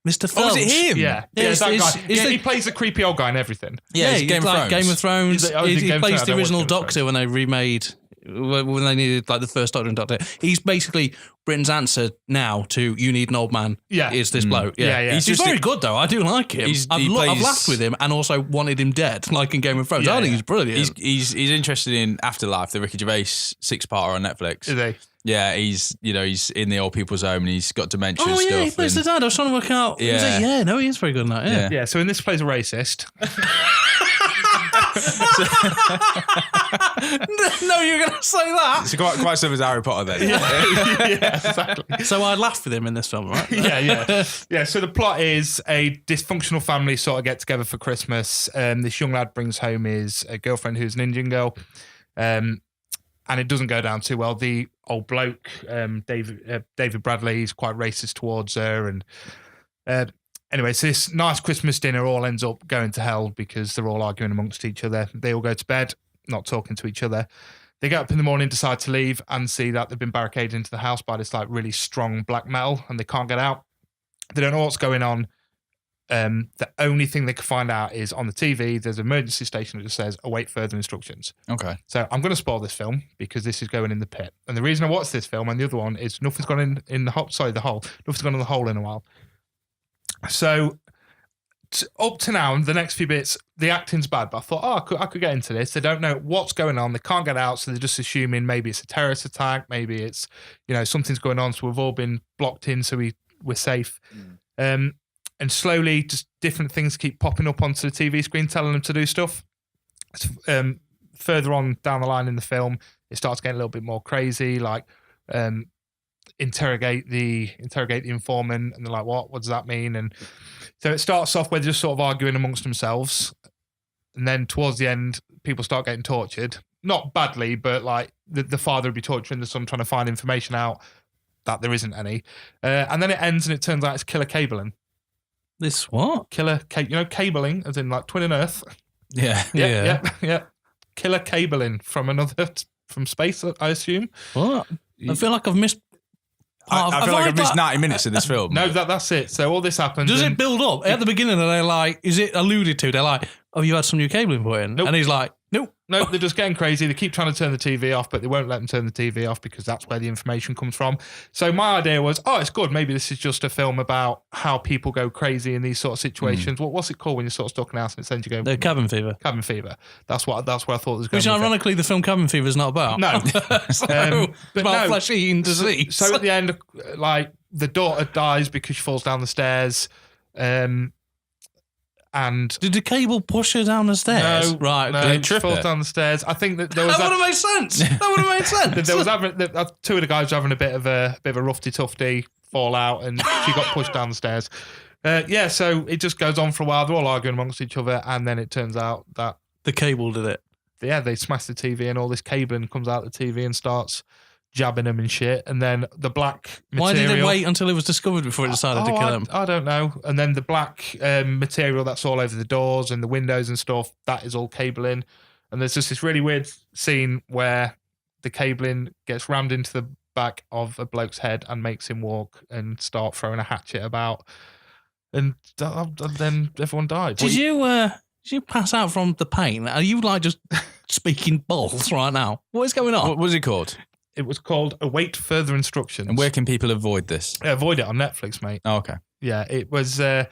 S2: Mr. Filch.
S1: Oh, was it him?
S3: Yeah, that guy. He plays the creepy old guy and everything.
S1: Yeah,
S2: he's
S1: Game
S2: of Thrones. He plays the original Doctor when they remade. When they needed like the first Doctor and Doctor, he's basically Britain's answer now to "You need an old man."
S3: Yeah,
S2: is this bloke?
S3: Yeah.
S2: He's very good though. I do like him. I've laughed with him and also wanted him dead, like in Game of Thrones. I think he's brilliant.
S1: He's interested in Afterlife, the Ricky Gervais 6-parter on Netflix.
S3: Is he?
S1: Yeah, he's in the old people's home and he's got dementia and stuff.
S2: Oh yeah, he plays the dad. I was trying to work out.
S1: Yeah,
S2: no, he is very good in that.
S3: Yeah. So in this plays a racist.
S2: No, you're going to say that.
S1: It's quite similar to Harry Potter then.
S3: Yeah, exactly.
S2: So I laughed with him in this film, right?
S3: Yeah. So the plot is a dysfunctional family sort of get together for Christmas. This young lad brings home his girlfriend who's an Indian girl. And it doesn't go down too well. The old bloke, David Bradley, is quite racist towards her. And anyway, so this nice Christmas dinner all ends up going to hell because they're all arguing amongst each other. They all go to bed, not talking to each other. They get up in the morning, decide to leave, and see that they've been barricaded into the house by this like really strong black metal, and they can't get out. They don't know what's going on. The only thing they can find out is on the TV, there's an emergency station that just says, await further instructions.
S1: Okay.
S3: So I'm going to spoil this film because this is going in the pit. And the reason I watched this film and the other one is nothing's gone in the hole. Sorry, the hole. Nothing's gone in the hole in a while. So up to now, the next few bits, the acting's bad, but I thought, I could get into this. They don't know what's going on. They can't get out. So they're just assuming maybe it's a terrorist attack. Maybe it's, something's going on. So we've all been blocked in. So we're safe. And slowly, just different things keep popping up onto the TV screen, telling them to do stuff. Further on down the line in the film, it starts getting a little bit more crazy, like interrogate the informant, and they're like, "What does that mean?" And so it starts off where they're just sort of arguing amongst themselves, and then towards the end, people start getting tortured. Not badly, but like the father would be torturing the son, trying to find information out that there isn't any, and then it ends, and it turns out it's killer cabling.
S2: This what?
S3: Cabling, as in like twin and Earth.
S1: Yeah.
S3: Killer cabling from space, I assume.
S2: What? I feel like I've missed.
S1: I feel like I've missed 90 minutes of this film.
S3: No, that's it. So all this happens.
S2: Does it build up? At the beginning, are they like, is it alluded to? They're like, oh, you had some new cabling put in?
S3: Nope.
S2: And he's like,
S3: No, they're just getting crazy. They keep trying to turn the TV off, but they won't let them turn the TV off because that's where the information comes from. So my idea was, it's good. Maybe this is just a film about how people go crazy in these sort of situations. What's it called when you're sort of stuck in a house and it sends you go?
S2: The Cabin Fever.
S3: Cabin Fever. That's where I thought it was going.
S2: Which ironically, the film Cabin Fever is not about.
S3: No.
S2: It's about flesh-eating disease.
S3: So at the end, like, the daughter dies because she falls down the stairs. And
S2: did the cable push her down the stairs?
S3: No,
S2: right,
S3: no, she falls down the stairs. I think that there was
S2: that would have made sense. That would have made sense.
S3: There was two of the guys were having a bit of a roughy tufty fallout, and she got pushed down the stairs. So it just goes on for a while. They're all arguing amongst each other, and then it turns out that
S2: the cable did it.
S3: Yeah, they smash the TV, and all this cabling comes out the TV and starts jabbing him and shit. And then the black material.
S2: Why did it wait until it was discovered before it decided to kill him?
S3: I don't know. And then the black material that's all over the doors and the windows and stuff, that is all cabling. And there's just this really weird scene where the cabling gets rammed into the back of a bloke's head and makes him walk and start throwing a hatchet about. And then everyone died.
S2: Did you pass out from the pain? Are you like just speaking balls right now? What is going on?
S1: What was it called?
S3: It was called Await Further Instructions.
S1: And where can people avoid this?
S3: Avoid it on Netflix, mate.
S1: Oh, okay.
S3: Yeah, it was. I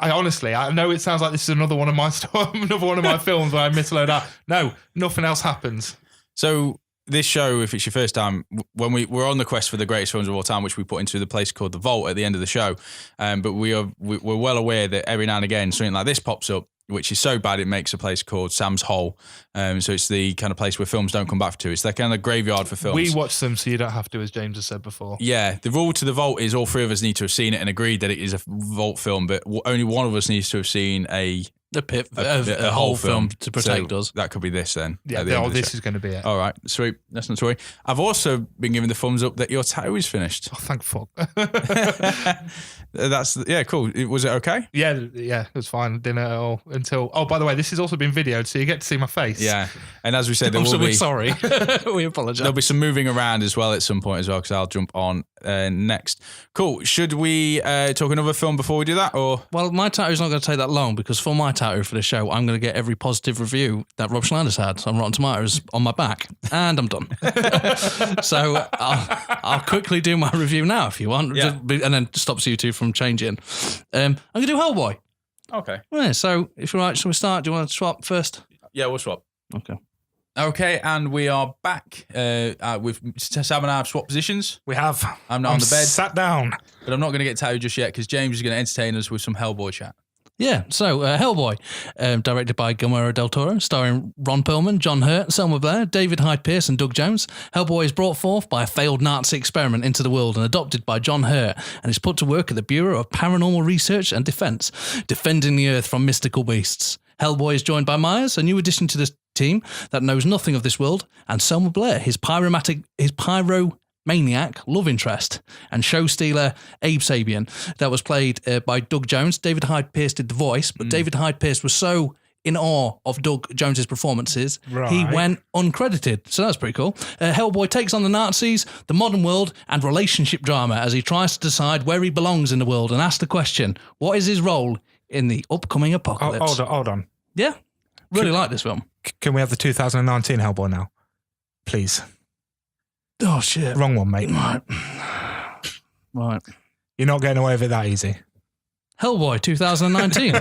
S3: honestly, I know it sounds like this is another one of my another one of my films where I miss a load out. No, nothing else happens.
S1: So this show, if it's your first time, when we're on the quest for the greatest films of all time, which we put into the place called the Vault at the end of the show, but we're well aware that every now and again something like this pops up, which is so bad it makes a place called Sam's Hole. So it's the kind of place where films don't come back to. It's that kind of graveyard for films.
S3: We watch them so you don't have to, as James has said before.
S1: Yeah, the rule to the Vault is all three of us need to have seen it and agreed that it is a Vault film, but only one of us needs to have seen a
S2: whole film to protect us.
S1: That could be this then.
S3: Yeah, this is going to be it.
S1: All right, sweet. That's not to worry. I've also been given the thumbs up that your tattoo is finished.
S3: Oh, thank fuck.
S1: Cool. Was it okay?
S3: Yeah, it was fine. Didn't at all until. Oh, by the way, this has also been videoed, so you get to see my face.
S1: Yeah, and as we said,
S2: sorry. We apologise.
S1: There'll be some moving around as well at some point as well, because I'll jump on next. Cool. Should we talk another film before we do that, or? Well,
S2: my tattoo's not going to take that long because for my tattoo for the show, I'm going to get every positive review that Rob Schneider's had on Rotten Tomatoes on my back, and I'm done. So I'll quickly do my review now if you want, and then stops you two from changing. I'm going to do Hellboy.
S1: Okay.
S2: Yeah, so if you're right, shall we start? Do you want to swap first?
S1: Yeah, we'll swap.
S2: Okay,
S1: and we are back with Sam and I have swapped positions.
S3: We have.
S1: I'm now on the bed.
S3: Sat down.
S1: But I'm not going to get tattooed just yet because James is going to entertain us with some Hellboy chat.
S2: Yeah, so Hellboy, directed by Guillermo del Toro, starring Ron Perlman, John Hurt, Selma Blair, David Hyde Pierce and Doug Jones. Hellboy is brought forth by a failed Nazi experiment into the world and adopted by John Hurt and is put to work at the Bureau of Paranormal Research and Defense, defending the Earth from mystical beasts. Hellboy is joined by Myers, a new addition to the team that knows nothing of this world, and Selma Blair, his pyromaniac love interest, and show stealer Abe Sabian. That was played by Doug Jones. David Hyde Pierce did the voice, but David Hyde Pierce was so in awe of Doug Jones's performances, he went uncredited. So that's pretty cool. Hellboy takes on the Nazis, the modern world, and relationship drama as he tries to decide where he belongs in the world and asks the question, what is his role in the upcoming apocalypse?
S3: Hold on.
S2: Yeah, really like this film.
S3: Can we have the 2019 Hellboy now? Please.
S2: Oh, shit.
S3: Wrong one, mate.
S2: Right.
S3: You're not getting away with it that easy.
S2: Hellboy 2019.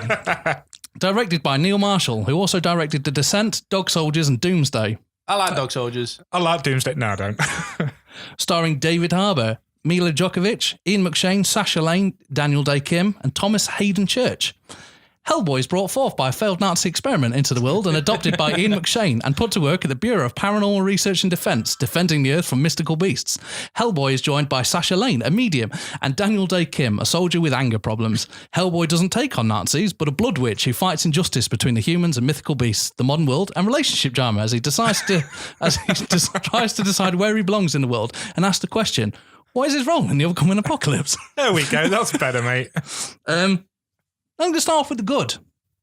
S2: Directed by Neil Marshall, who also directed The Descent, Dog Soldiers and Doomsday.
S1: I like Dog Soldiers.
S3: I like Doomsday. No, I don't.
S2: Starring David Harbour, Mila Djokovic, Ian McShane, Sasha Lane, Daniel Day Kim and Thomas Hayden Church. Hellboy is brought forth by a failed Nazi experiment into the world and adopted by Ian McShane and put to work at the Bureau of Paranormal Research and Defense, defending the Earth from mystical beasts. Hellboy is joined by Sasha Lane, a medium, and Daniel Day Kim, a soldier with anger problems. Hellboy doesn't take on Nazis, but a blood witch who fights injustice between the humans and mythical beasts, the modern world, and relationship drama as he tries to tries to decide where he belongs in the world and asks the question, what is his role in the upcoming apocalypse?
S3: There we go. That's better, mate.
S2: I'm going to start off with the good.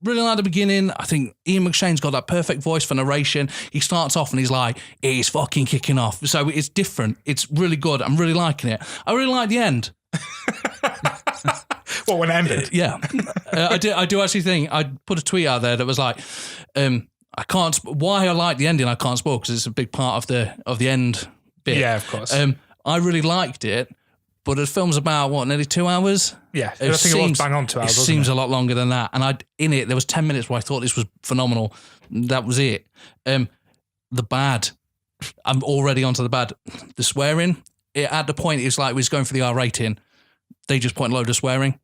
S2: Really like the beginning. I think Ian McShane's got that perfect voice for narration. He starts off and he's like, he's fucking kicking off. So it's different. It's really good. I'm really liking it. I really like the end.
S3: What, when it ended?
S2: Yeah. I do actually think, I put a tweet out there that was like, I can't. Why I like the ending, I can't spoil because it's a big part of the end bit.
S3: Yeah, of course.
S2: I really liked it, but the film's about nearly 2 hours.
S3: Yeah, I think it was bang on 2 hours.
S2: It seems a lot longer than that, and there was 10 minutes where I thought this was phenomenal. That was it. The bad. I'm already onto the bad. The swearing. At the point, it's like we was going for the R rating. They just put in a load of swearing.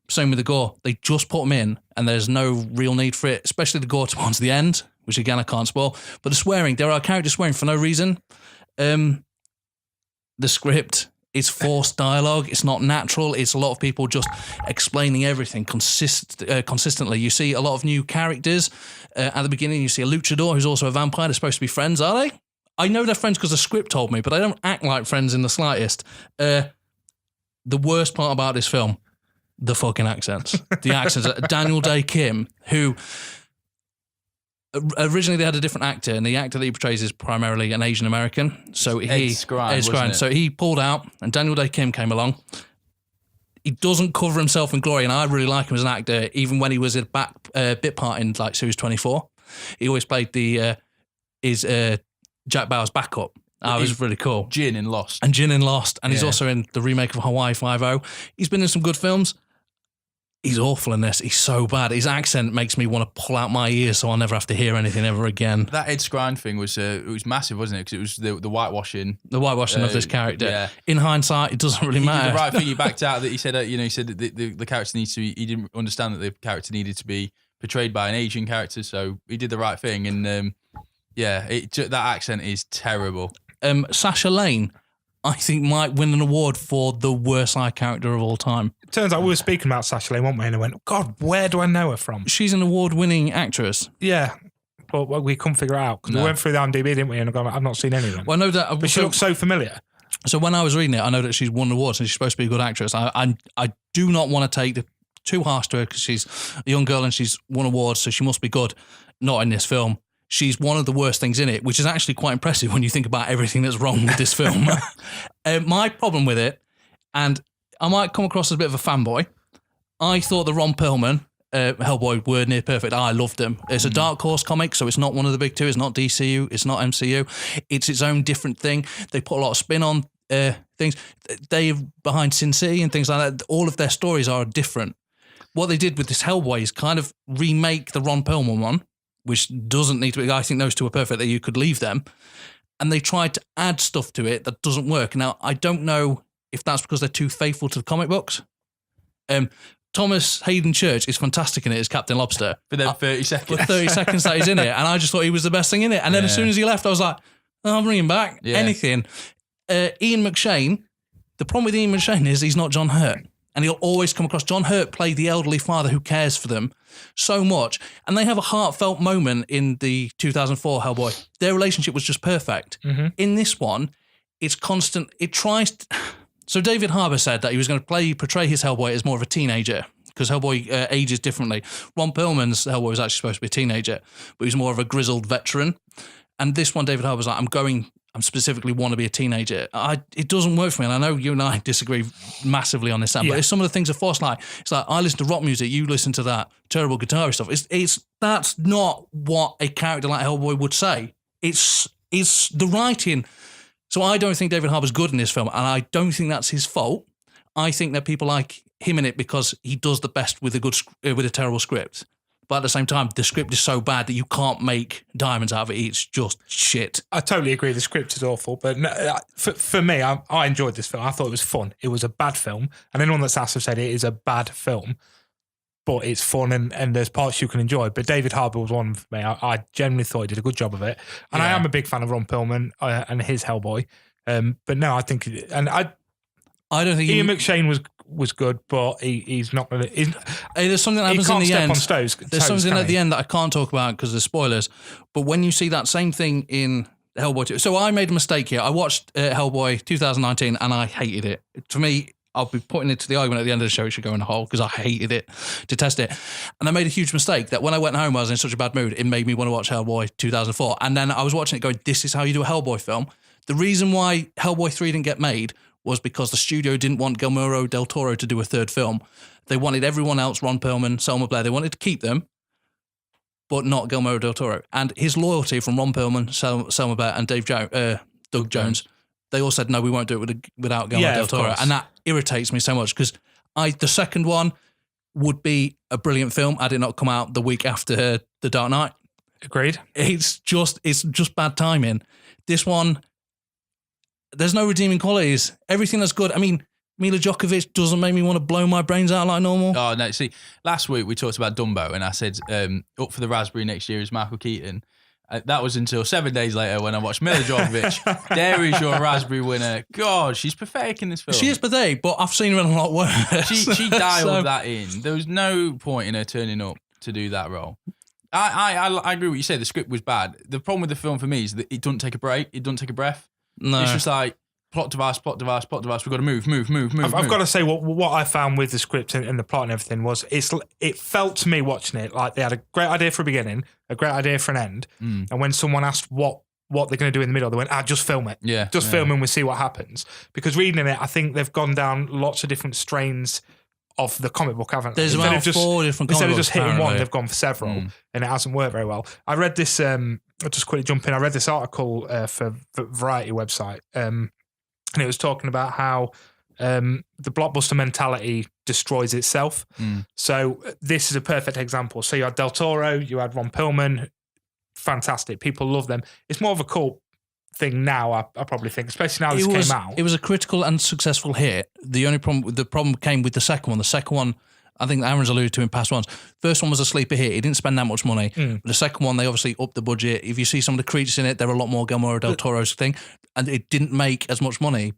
S2: Same with the gore. They just put them in, and there's no real need for it, especially the gore towards the end, which again I can't spoil. But the swearing, there are characters swearing for no reason. The script is forced dialogue. It's not natural. It's a lot of people just explaining everything consistently. You see a lot of new characters. At the beginning, you see a luchador who's also a vampire. They're supposed to be friends, are they? I know they're friends because the script told me, but they don't act like friends in the slightest. The worst part about this film, the fucking accents. The accents. Daniel Day Kim, who originally they had a different actor, and the actor that he portrays is primarily an Asian American. So
S1: Ed Skrein, wasn't it?
S2: So he pulled out, and Daniel Day Kim came along. He doesn't cover himself in glory, and I really like him as an actor, even when he was a bit part in like Series 24. He always played his Jack Bauer's backup. That was really cool.
S1: Jin in Lost.
S2: And he's also in the remake of Hawaii Five-0. He's been in some good films. He's awful in this. He's so bad. His accent makes me want to pull out my ears so I'll never have to hear anything ever again.
S1: That Ed Skrein thing was massive, wasn't it? Because it was the whitewashing.
S2: The whitewashing of this character.
S1: Yeah.
S2: In hindsight, it doesn't really matter.
S1: He did the right thing. He backed out that he said that the character needs to be, he didn't understand that the character needed to be portrayed by an Asian character, so he did the right thing. And that accent is terrible.
S2: Sasha Lane, I think, might win an award for the worst side character of all time.
S3: Turns out we were speaking about Sasha Lane, weren't we? And I went, God, where do I know her from?
S2: She's an award-winning actress.
S3: Yeah, but we couldn't figure it out because we went through the IMDb, didn't we? And I've not seen any of them.
S2: Well, I know that,
S3: but she looks so familiar.
S2: So when I was reading it, I know that she's won awards and she's supposed to be a good actress. I do not want to take too harsh to her because she's a young girl and she's won awards, so she must be good. Not in this film. She's one of the worst things in it, which is actually quite impressive when you think about everything that's wrong with this film. My problem with it, and I might come across as a bit of a fanboy, I thought the Ron Perlman, Hellboy, were near perfect. I loved them. It's a Dark Horse comic, so it's not one of the big two. It's not DCU. It's not MCU. It's its own different thing. They put a lot of spin on things. They're behind Sin City and things like that. All of their stories are different. What they did with this Hellboy is kind of remake the Ron Perlman one, which doesn't need to be. I think those two are perfect, that you could leave them. And they tried to add stuff to it that doesn't work. Now, I don't know if that's because they're too faithful to the comic books. Thomas Hayden Church is fantastic in it as Captain Lobster.
S1: For them 30 seconds.
S2: For 30 seconds that he's in it. And I just thought he was the best thing in it. And then as soon as he left, I was like, I'll bring him back. Yeah. Anything. Ian McShane, the problem with Ian McShane is he's not John Hurt. And he'll always come across. John Hurt played the elderly father who cares for them so much. And they have a heartfelt moment in the 2004 Hellboy. Their relationship was just perfect. Mm-hmm. In this one, it's constant. It tries to... So David Harbour said that he was going to portray his Hellboy as more of a teenager because Hellboy ages differently. Ron Perlman's Hellboy was actually supposed to be a teenager, but he's more of a grizzled veteran. And this one, David Harbour's like, I'm specifically want to be a teenager. It doesn't work for me, and I know you and I disagree massively on this, Sam, but it's some of the things are forced. It's like I listen to rock music, you listen to that terrible guitar stuff. That's not what a character like Hellboy would say. It's the writing. So I don't think David Harbour's good in this film, and I don't think that's his fault. I think that people like him in it because he does the best with a terrible script. But at the same time, the script is so bad that you can't make diamonds out of it. It's just shit.
S3: I totally agree. The script is awful. But no, for me, I enjoyed this film. I thought it was fun. It was a bad film. And anyone that's asked have said it is a bad film. But it's fun and there's parts you can enjoy. But David Harbour was one for me. I generally thought he did a good job of it. And I am a big fan of Ron Perlman and his Hellboy. But no, I think... And I don't think... Ian McShane was good, but he's not going to...
S2: There's something that happens in the end.
S3: There's
S2: something at the end that I can't talk about because there's spoilers. But when you see that same thing in Hellboy 2... So I made a mistake here. I watched Hellboy 2019 and I hated it. For me... I'll be putting it to the argument at the end of the show. It should go in a hole because I hated it, detested it. And I made a huge mistake that when I went home, I was in such a bad mood. It made me want to watch Hellboy 2004. And then I was watching it going, this is how you do a Hellboy film. The reason why Hellboy 3 didn't get made was because the studio didn't want Guillermo del Toro to do a third film. They wanted everyone else, Ron Perlman, Selma Blair. They wanted to keep them. but not Guillermo del Toro. And his loyalty from Ron Perlman, Selma Baer, and Doug Jones, they all said, no, we won't do it without Guillermo del Toro. And that irritates me so much because the second one would be a brilliant film had it not come out the week after The Dark Knight.
S3: Agreed.
S2: It's just bad timing. This one, there's no redeeming qualities. Everything that's good. I mean, Mila Djokovic doesn't make me want to blow my brains out like normal.
S1: Oh, no. See, last week we talked about Dumbo and I said up for the Raspberry next year is Michael Keaton. That was until 7 days later when I watched Mila Djokovic. There is your Raspberry winner. God, she's pathetic in this film.
S2: She is pathetic, but I've seen her in a lot worse.
S1: She dialed that in. There was no point in her turning up to do that role. I agree with what you say. The script was bad. The problem with the film for me is that it doesn't take a break. It doesn't take a breath. No. It's just like plot device. We've got to move. I've
S3: got to say what I found with the script and the plot and everything was it felt to me watching it like they had a great idea for a beginning, a great idea for an end, and when someone asked what they're going to do in the middle, they went, just film it.
S1: Yeah,
S3: film and we'll see what happens. Because reading it, I think they've gone down lots of different strains of the comic book, haven't they?
S2: There's about 4 different comic books.
S3: Instead of just hitting
S2: apparently.
S3: one, they've gone for several, and it hasn't worked very well. I read this, I'll just quickly jump in, I read this article for Variety website, and it was talking about how the blockbuster mentality destroys itself. So this is a perfect example. So you had Del Toro, you had Ron Perlman, fantastic. People love them. It's more of a cult thing now, I probably think, especially now this came out.
S2: It was a critical and successful hit. The problem came with the second one. The second one, I think Aaron's alluded to in past ones. First one was a sleeper hit. It didn't spend that much money. But the second one, they obviously upped the budget. If you see some of the creatures in it, they're a lot more Guillermo del Toro's thing. And it didn't make as much money.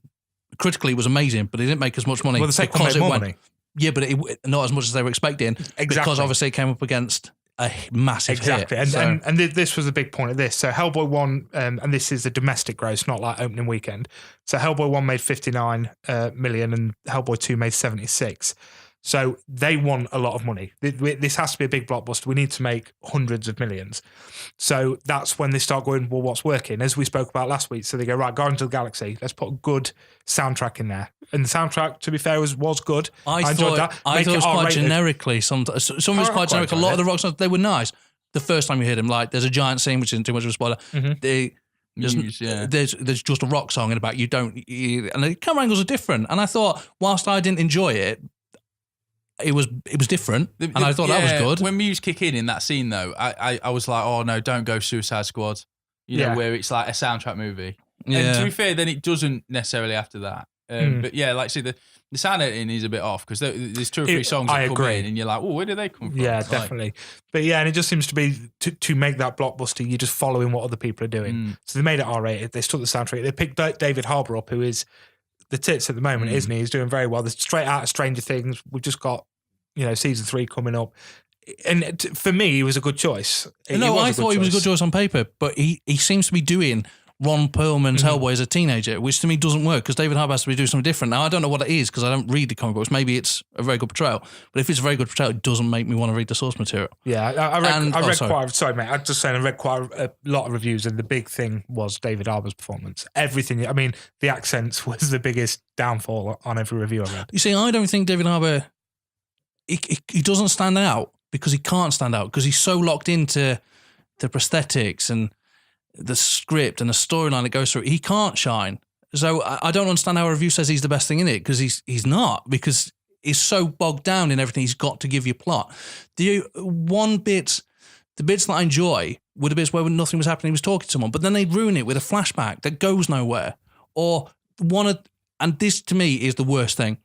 S2: Critically, it was amazing, but it didn't make as much money.
S3: Well, the second one made more money.
S2: Yeah, but not as much as they were expecting.
S3: Exactly.
S2: Because obviously it came up against a massive hit.
S3: And this was the big point of this. So Hellboy 1, and this is the domestic gross, not like opening weekend. So Hellboy 1 made 59 million and Hellboy 2 made 76. So they want a lot of money. This has to be a big blockbuster. We need to make hundreds of millions. So that's when they start going, well, what's working? As we spoke about last week. So they go, right, Guardians of the Galaxy, let's put a good soundtrack in there. And the soundtrack, to be fair, was good.
S2: I
S3: enjoyed that.
S2: I thought it was quite generically. Some was quite generic. A lot of the rock songs, they were nice. The first time you heard them, like there's a giant scene, which isn't too much of a spoiler. There's just a rock song in the back. And the camera angles are different. And I thought, whilst I didn't enjoy it, it was different, and I thought that was good.
S1: When Muse kick in that scene, though, I was like, oh no, don't go Suicide Squad. You know, where it's like a soundtrack movie. Yeah. And to be fair, then it doesn't necessarily after that. But yeah, like see the sound editing is a bit off because there's 2 or 3 songs that come in, and you're like, oh, where do they come from?
S3: Yeah, definitely. But yeah, and it just seems to be to make that blockbuster, you're just following what other people are doing. So they made it R-rated. They took the soundtrack. They picked David Harbour up, who is the tits at the moment, isn't he? He's doing very well. They're straight out of Stranger Things. We've just got, season 3 coming up. And for me, he was a good choice.
S2: I thought he was a good choice on paper, but he seems to be doing Ron Perlman's Hellboy as a teenager, which to me doesn't work because David Harbour has to be doing something different. Now, I don't know what it is because I don't read the comic books. Maybe it's a very good portrayal, but if it's a very good portrayal, it doesn't make me want to read the source material.
S3: Yeah, I read quite a lot of reviews, and the big thing was David Harbour's performance. Everything, I mean, the accents was the biggest downfall on every review I read.
S2: You see, I don't think David Harbour, he doesn't stand out because he can't stand out because he's so locked into the prosthetics and the script and the storyline that goes through it. He can't shine. So I don't understand how a review says he's the best thing in it because he's not, because he's so bogged down in everything. He's got to give you plot. The bits that I enjoy were the bits where nothing was happening, he was talking to someone, but then they'd ruin it with a flashback that goes nowhere. And this to me is the worst thing.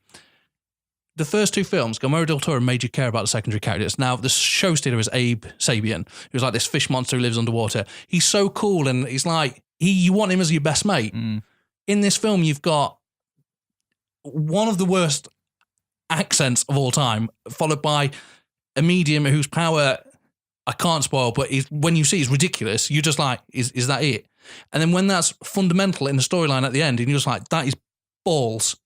S2: The first 2 films, Guillermo del Toro made you care about the secondary characters. Now, the show stealer is Abe Sapien, who's like this fish monster who lives underwater. He's so cool, and he's like, you want him as your best mate. In this film, you've got one of the worst accents of all time, followed by a medium whose power I can't spoil, but when you see it's ridiculous, you're just like, is that it? And then when that's fundamental in the storyline at the end, and you're just like, that is balls.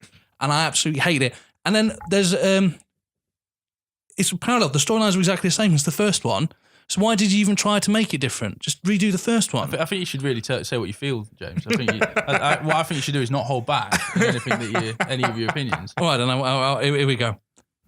S2: And I absolutely hate it. And then there's, it's parallel. The storylines are exactly the same as the first one. So why did you even try to make it different? Just redo the first one.
S1: I think you should really say what you feel, James. I think what I think you should do is not hold back any of your opinions.
S2: All right, then. Here we go.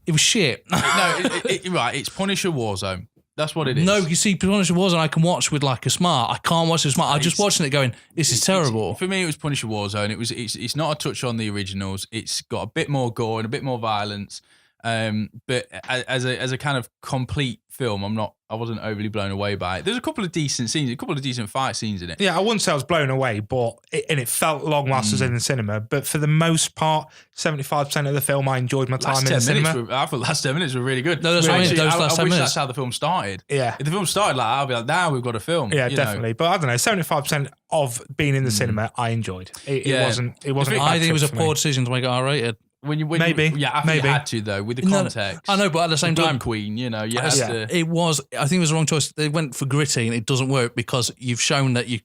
S2: It was shit.
S1: No, right. It's Punisher Warzone. That's what it is.
S2: No, you see, Punisher Warzone I can watch with like a smart. I can't watch it with smart. I'm just watching it going, this is terrible.
S1: For me, it was Punisher Warzone. It's not a touch on the originals. It's got a bit more gore and a bit more violence. But as a kind of complete film, I wasn't overly blown away by it. There's a couple of decent scenes, a couple of decent fight scenes in it.
S3: Yeah, I wouldn't say I was blown away, but it felt long whilst I was in the cinema. But for the most part, 75% of the film, I enjoyed my time in the cinema.
S1: I thought the last 10 minutes were really good.
S2: No, that's what I mean. Those last 10
S1: wish
S2: minutes.
S1: that's how the film started.
S3: Yeah.
S1: If the film started like that, I'll be like, now we've got a film.
S3: Yeah,
S1: you
S3: definitely.
S1: know.
S3: But I don't know, 75% of being in the cinema, I enjoyed. It wasn't. It wasn't.
S2: I think it was a poor decision to make it R-rated.
S3: Maybe.
S1: I think you had to, though, with the context.
S2: I know, but at the same time,
S1: Queen, you had to.
S2: It was. I think it was the wrong choice. They went for gritty, and it doesn't work because you've shown that you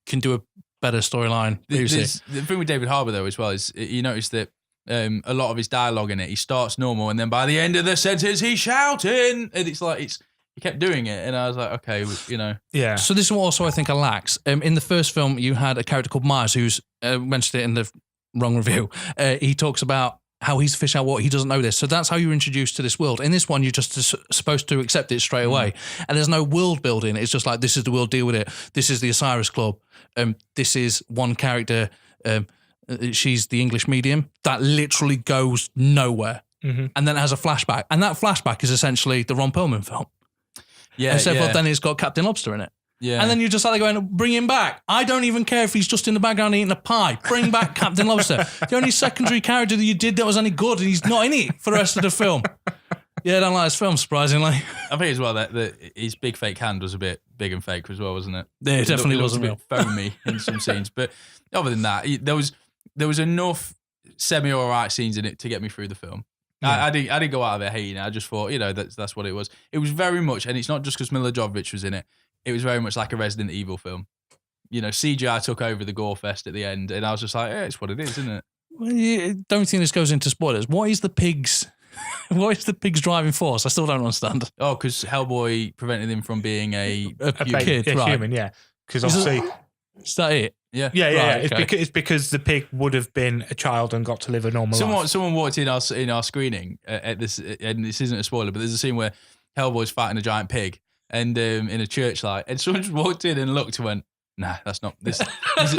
S2: can do a better storyline.
S1: The thing with David Harbour, though, as well, is you notice that a lot of his dialogue in it, he starts normal, and then by the end of the sentence, he's shouting, and it's like he kept doing it, and I was like, okay,
S3: Yeah.
S2: So this is what also I think I lacks. In the first film, you had a character called Myers, who's mentioned it in the wrong review. He talks about how he's fish out water. He doesn't know this. So that's how you're introduced to this world. In this one, you're just supposed to accept it straight away. And there's no world building. It's just like, this is the world, deal with it. This is the Osiris Club. This is one character. She's the English medium. That literally goes nowhere. Mm-hmm. And then it has a flashback. And that flashback is essentially the Ron Perlman film.
S1: Yeah.
S2: Except for then it's got Captain Lobster in it.
S1: Yeah.
S2: And then you just start going, bring him back. I don't even care if he's just in the background eating a pie. Bring back Captain Lobster. The only secondary character that you did that was any good, and he's not in it for the rest of the film. Yeah, I don't like this film, surprisingly.
S1: I think as well that his big fake hand was a bit big and fake as well, wasn't it?
S2: Yeah, it definitely
S1: wasn't
S2: wasn't
S1: a bit foamy in some scenes. But other than that, there was enough semi-alright scenes in it to get me through the film. Yeah. I didn't go out of there hating it. I just thought, that's what it was. It was very much, and it's not just because Mila Jovovich was in it. It was very much like a Resident Evil film. CGI took over the gore fest at the end, and I was just like, yeah, it's what it is, isn't it?
S2: Well, don't think this goes into spoilers. What is the pig's driving force? I still don't understand.
S1: Oh, because Hellboy prevented him from being a
S2: kid,
S3: yeah,
S2: right?
S3: Human, yeah. Because obviously,
S2: is that it?
S1: Yeah,
S3: yeah.
S2: Right, okay.
S3: It's because the pig would have been a child and got to live a normal life.
S1: Someone walked in our screening at this, and this isn't a spoiler, but there's a scene where Hellboy's fighting a giant pig. And in a church light, and someone just walked in and looked and went, nah, that's not this. This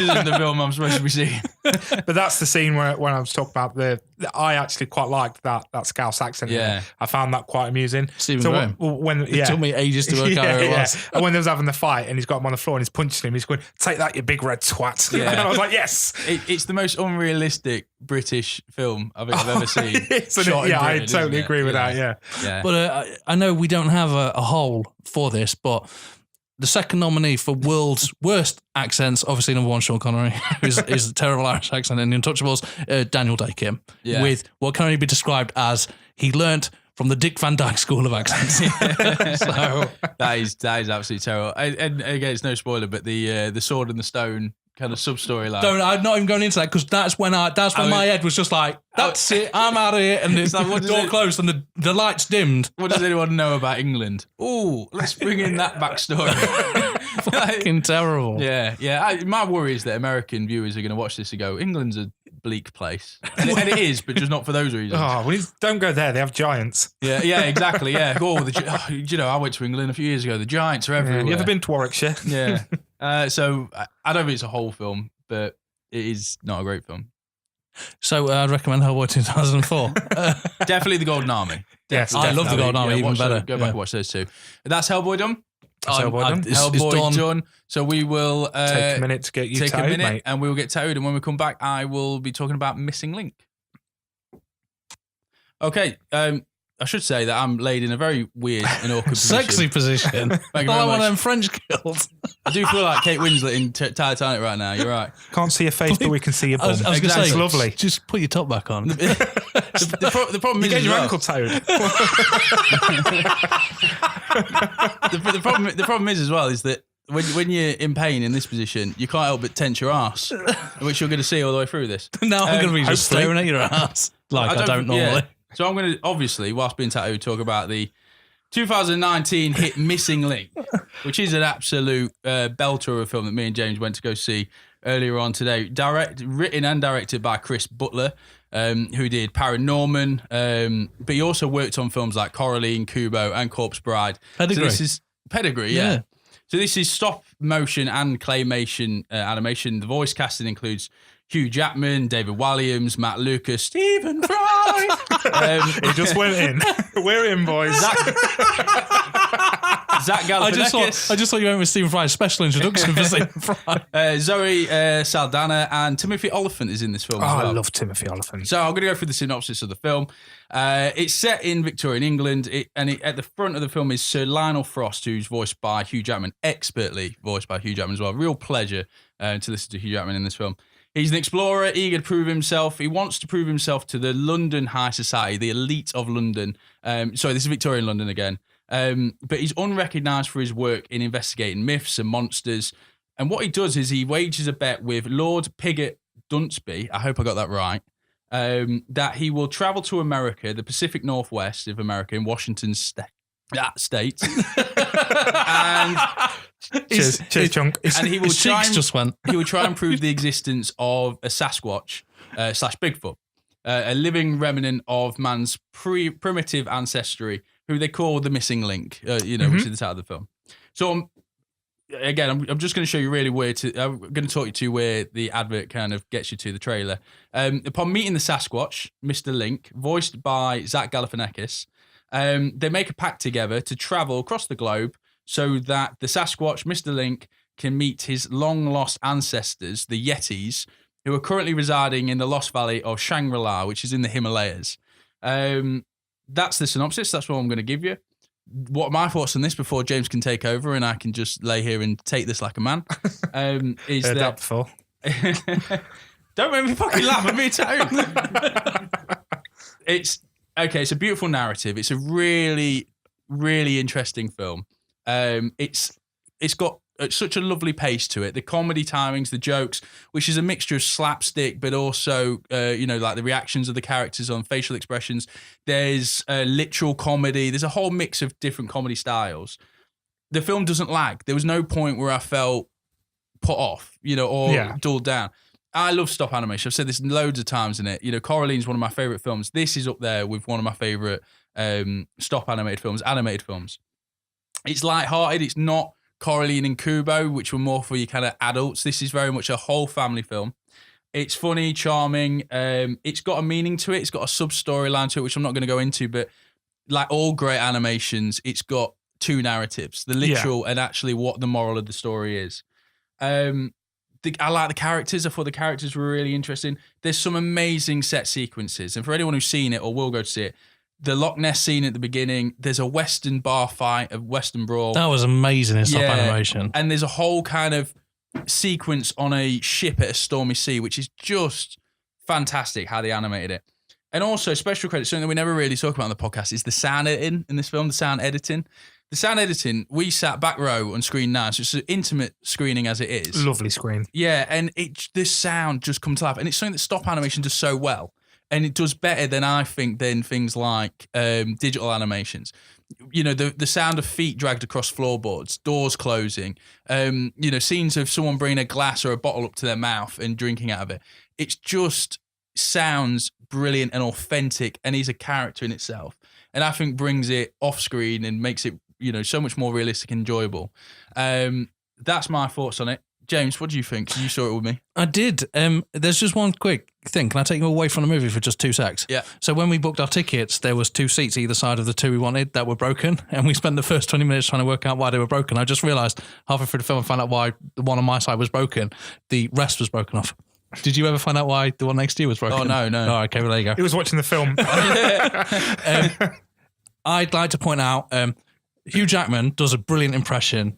S1: isn't the film I'm supposed to be seeing.
S3: But that's the scene where when I was talking about I actually quite liked that Scouse accent.
S1: Yeah,
S3: I found that quite amusing.
S2: Stephen Graham.
S3: When
S2: it took me ages to work out who it was.
S3: And when they was having the fight, and he's got him on the floor and he's punching him, he's going, "Take that, you big red twat!"
S1: Yeah.
S3: And I was like, "Yes."
S1: It's the most unrealistic British film I think I've ever seen.
S3: I totally agree with that. Yeah.
S2: But I know we don't have a hole for this, but the second nominee for world's worst accents, obviously number one, Sean Connery, is a terrible Irish accent in The Untouchables, Daniel Day-Kim, with what can only be described as he learnt from the Dick Van Dyke School of Accents.
S1: So that is absolutely terrible. And again, it's no spoiler, but the Sword and the Stone kind of sub-story line.
S2: I'm not even going into that because that's when my head was just like, that's it, I'm out of here. And the door closed and the lights dimmed.
S1: What does anyone know about England? Oh, let's bring in that backstory.
S2: Fucking terrible.
S1: Yeah. My worry is that American viewers are going to watch this and go, England's a bleak place. And it is, but just not for those reasons.
S3: Oh, well, don't go there. They have giants.
S1: Yeah, exactly. Yeah. I went to England a few years ago. The giants are everywhere.
S3: You ever been to Warwickshire?
S1: Yeah. So I don't think it's a whole film, but it is not a great film.
S2: So I'd recommend Hellboy 2004.
S1: Definitely The Golden Army.
S3: Yes,
S2: I love The Golden Army, even better.
S1: Go back and watch those two. That's Hellboy done.
S2: Hellboy
S1: done. So we will
S3: take a minute to get you towed, mate.
S1: And we will get towed. And when we come back, I will be talking about Missing Link. Okay. I should say that I'm laid in a very weird and awkward position.
S2: Sexy position.
S1: Thank you very
S2: like
S1: much.
S2: one of them French girls.
S1: I do feel like Kate Winslet in Titanic right now. You're right.
S3: Can't see your face, but we can see your bum.
S2: I was going to say,
S3: it's lovely.
S2: Just put your top back on.
S1: The problem is,
S3: you get your ankle towed.
S1: The problem is as well is that when you're in pain in this position, you can't help but tense your ass, which you're going to see all the way through this.
S2: Now I'm going to be just staring at your ass like I don't normally.
S1: Yeah. So I'm going to, obviously, whilst being tattooed, talk about the 2019 hit Missing Link, which is an absolute belter of a film that me and James went to go see earlier on today. Written and directed by Chris Butler, who did Paranorman, but he also worked on films like Coraline, Kubo, and Corpse Bride.
S2: Pedigree.
S1: So this is Pedigree, yeah. So this is stop motion and claymation animation. The voice casting includes Hugh Jackman, David Walliams, Matt Lucas, Stephen Fry.
S3: He just went in. We're in, boys.
S1: Zach Galifianakis.
S2: I just thought you went with Stephen Fry's special introduction for Stephen Fry.
S1: Zoe Saldana and Timothy Olyphant is in this film as well.
S3: I love Timothy Olyphant.
S1: So I'm going to go through the synopsis of the film. It's set in Victorian England, at the front of the film is Sir Lionel Frost, who's voiced by Hugh Jackman, expertly voiced by Hugh Jackman as well. Real pleasure to listen to Hugh Jackman in this film. He's an explorer, eager to prove himself. He wants to prove himself to the London high society, the elite of London. This is Victorian London again. But he's unrecognised for his work in investigating myths and monsters. And what he does is he wages a bet with Lord Pigot Dunsby, I hope I got that right, that he will travel to America, the Pacific Northwest of America, in Washington state. And
S3: cheers, Chunk.
S1: And he will try and,
S2: just went.
S1: he will try and prove the existence of a Sasquatch / Bigfoot, a living remnant of man's primitive ancestry, who they call the missing link. Which is the title of the film. So again, I'm just going to show you really where to. I'm going to talk you to where the advert kind of gets you to the trailer. Upon meeting the Sasquatch, Mr. Link, voiced by Zach Galifianakis, they make a pact together to travel across the globe so that the Sasquatch, Mr. Link, can meet his long-lost ancestors, the Yetis, who are currently residing in the Lost Valley of Shangri-La, which is in the Himalayas. That's the synopsis. That's what I'm going to give you. What are my thoughts on this before James can take over and I can just lay here and take this like a man? Is
S3: Heard
S1: that
S3: that before.
S1: Don't make me fucking laugh at me too. It's a beautiful narrative. It's a really, really interesting film. It's got such a lovely pace to it. The comedy timings, the jokes, which is a mixture of slapstick, but also, like the reactions of the characters on facial expressions. There's literal comedy. There's a whole mix of different comedy styles. The film doesn't lag. There was no point where I felt put off, or dulled down. I love stop animation. I've said this loads of times in it. Coraline's one of my favorite films. This is up there with one of my favorite stop animated films. It's lighthearted. It's not Coraline and Kubo, which were more for your kind of adults. This is very much a whole family film. It's funny, charming. It's got a meaning to it. It's got a sub-storyline to it, which I'm not going to go into, but like all great animations, it's got two narratives, the literal and actually what the moral of the story is. I like the characters. I thought the characters were really interesting. There's some amazing set sequences. And for anyone who's seen it or will go to see it, the Loch Ness scene at the beginning, there's a Western bar fight, a Western brawl.
S2: That was amazing in stop animation.
S1: And there's a whole kind of sequence on a ship at a stormy sea, which is just fantastic how they animated it. And also, special credit, something that we never really talk about on the podcast, is the sound editing in this film, the sound editing. The sound editing, we sat back row on screen 9, so it's an intimate screening as it is.
S3: Lovely screen.
S1: Yeah, and this sound just comes to life. And it's something that stop animation does so well. And it does better than I think than things like digital animations. The sound of feet dragged across floorboards, doors closing, scenes of someone bringing a glass or a bottle up to their mouth and drinking out of it. It just sounds brilliant and authentic, and he's a character in itself. And I think brings it off screen and makes it, so much more realistic and enjoyable. That's my thoughts on it. James, what do you think? You saw it with me.
S2: I did. There's just one quick thing. Can I take you away from the movie for just 2 secs?
S1: Yeah.
S2: So when we booked our tickets, there was 2 seats either side of the 2 we wanted that were broken, and we spent the first 20 minutes trying to work out why they were broken. I just realised halfway through the film I found out why the one on my side was broken. The rest was broken off. Did you ever find out why the one next to you was broken?
S1: Oh, no.
S2: Oh, okay, well, there you go.
S3: He was watching the film.
S2: I'd like to point out Hugh Jackman does a brilliant impression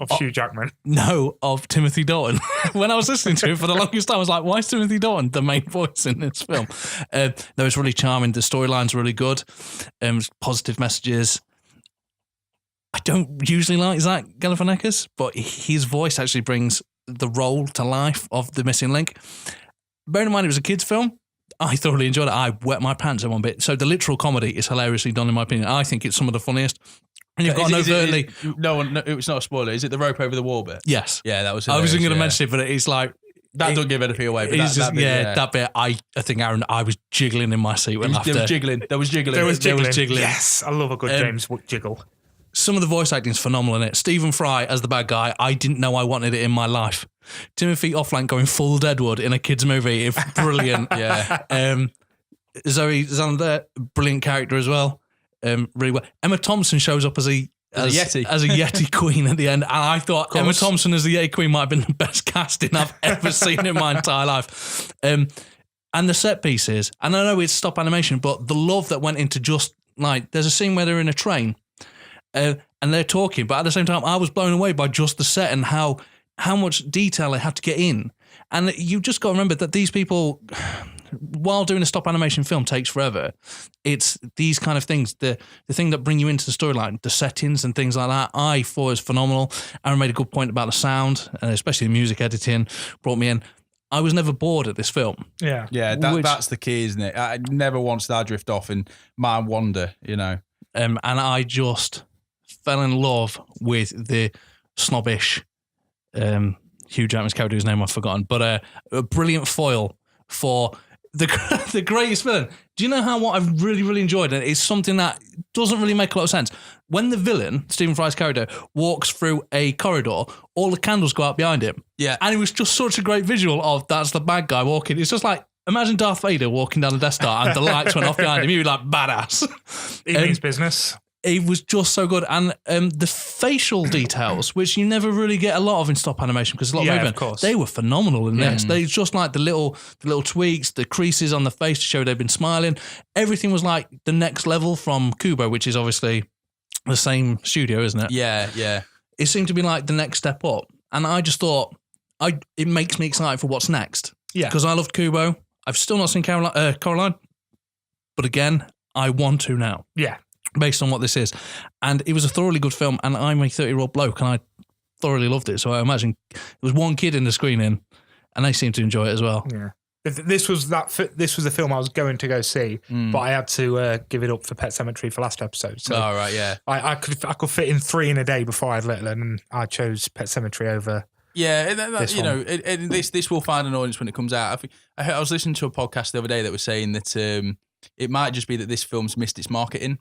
S3: of Hugh Jackman.
S2: No, of Timothy Dalton. When I was listening to it for the longest time, I was like, why is Timothy Dalton the main voice in this film? That was really charming. The storyline's really good. Positive messages. I don't usually like Zach Galifianakis, but his voice actually brings the role to life of the missing link. Bearing in mind it was a kid's film, I thoroughly enjoyed it. I wet my pants at one bit. So the literal comedy is hilariously done in my opinion. I think it's some of the funniest. And you've got an overtly...
S1: No, it's not a spoiler. Is it the rope over the wall bit?
S2: Yes.
S1: Yeah, that was
S2: I wasn't going to
S1: yeah.
S2: mention it, but it's like...
S1: That doesn't give anything away. But
S2: that bit, I think, Aaron, I was jiggling in my seat with laughter.
S1: There was jiggling.
S3: There was jiggling. Yes, I love a good James jiggle.
S2: Some of the voice acting is phenomenal in it. Stephen Fry as the bad guy, I didn't know I wanted it in my life. Timothy Offland going full Deadwood in a kids' movie, brilliant.
S1: Yeah.
S2: Zoe Zander, brilliant character as well. Really well. Emma Thompson shows up as a Yeti queen at the end, and I thought Emma Thompson as the Yeti queen might have been the best casting I've ever seen in my entire life. And the set pieces, and I know it's stop animation, but the love that went into just like there's a scene where they're in a train. And they're talking, but at the same time, I was blown away by just the set and how much detail they had to get in. And you just got to remember that these people, while doing a stop animation film takes forever, it's these kind of things, the thing that bring you into the storyline, the settings and things like that, I thought was phenomenal. Aaron made a good point about the sound, especially the music editing, brought me in. I was never bored at this film.
S3: Yeah.
S1: Yeah, that's the key, isn't it? I never once did I drift off in my wonder,
S2: And I just... fell in love with the snobbish Hugh Jackman's character, whose name I've forgotten, but a brilliant foil for the greatest villain. Do you know what I've really, really enjoyed? And it's something that doesn't really make a lot of sense. When the villain, Stephen Fry's character, walks through a corridor, all the candles go out behind him.
S1: Yeah.
S2: And it was just such a great visual of that's the bad guy walking. It's just like, imagine Darth Vader walking down the Death Star and the lights went off behind him. You'd be like, badass.
S3: He means business.
S2: It was just so good. And the facial details, which you never really get a lot of in stop animation, because a lot of movement, they were phenomenal in this. They just like the little tweaks, the creases on the face to show they've been smiling. Everything was like the next level from Kubo, which is obviously the same studio, isn't it?
S1: Yeah, yeah.
S2: It seemed to be like the next step up. And I just thought, it makes me excited for what's next. Yeah. Because I loved Kubo. I've still not seen Coraline. But again, I want to now.
S3: Yeah.
S2: Based on what this is. And it was a thoroughly good film, and I'm a 30-year-old bloke, and I thoroughly loved it. So I imagine there was one kid in the screening, and they seemed to enjoy it as well.
S3: Yeah. This was the film I was going to go see, but I had to give it up for Pet Sematary for last episode. So
S1: right, yeah.
S3: I could fit in 3 in a day before I had little, and I chose Pet Sematary over.
S1: Yeah, this will find an audience when it comes out. I was listening to a podcast the other day that was saying that it might just be that this film's missed its marketing.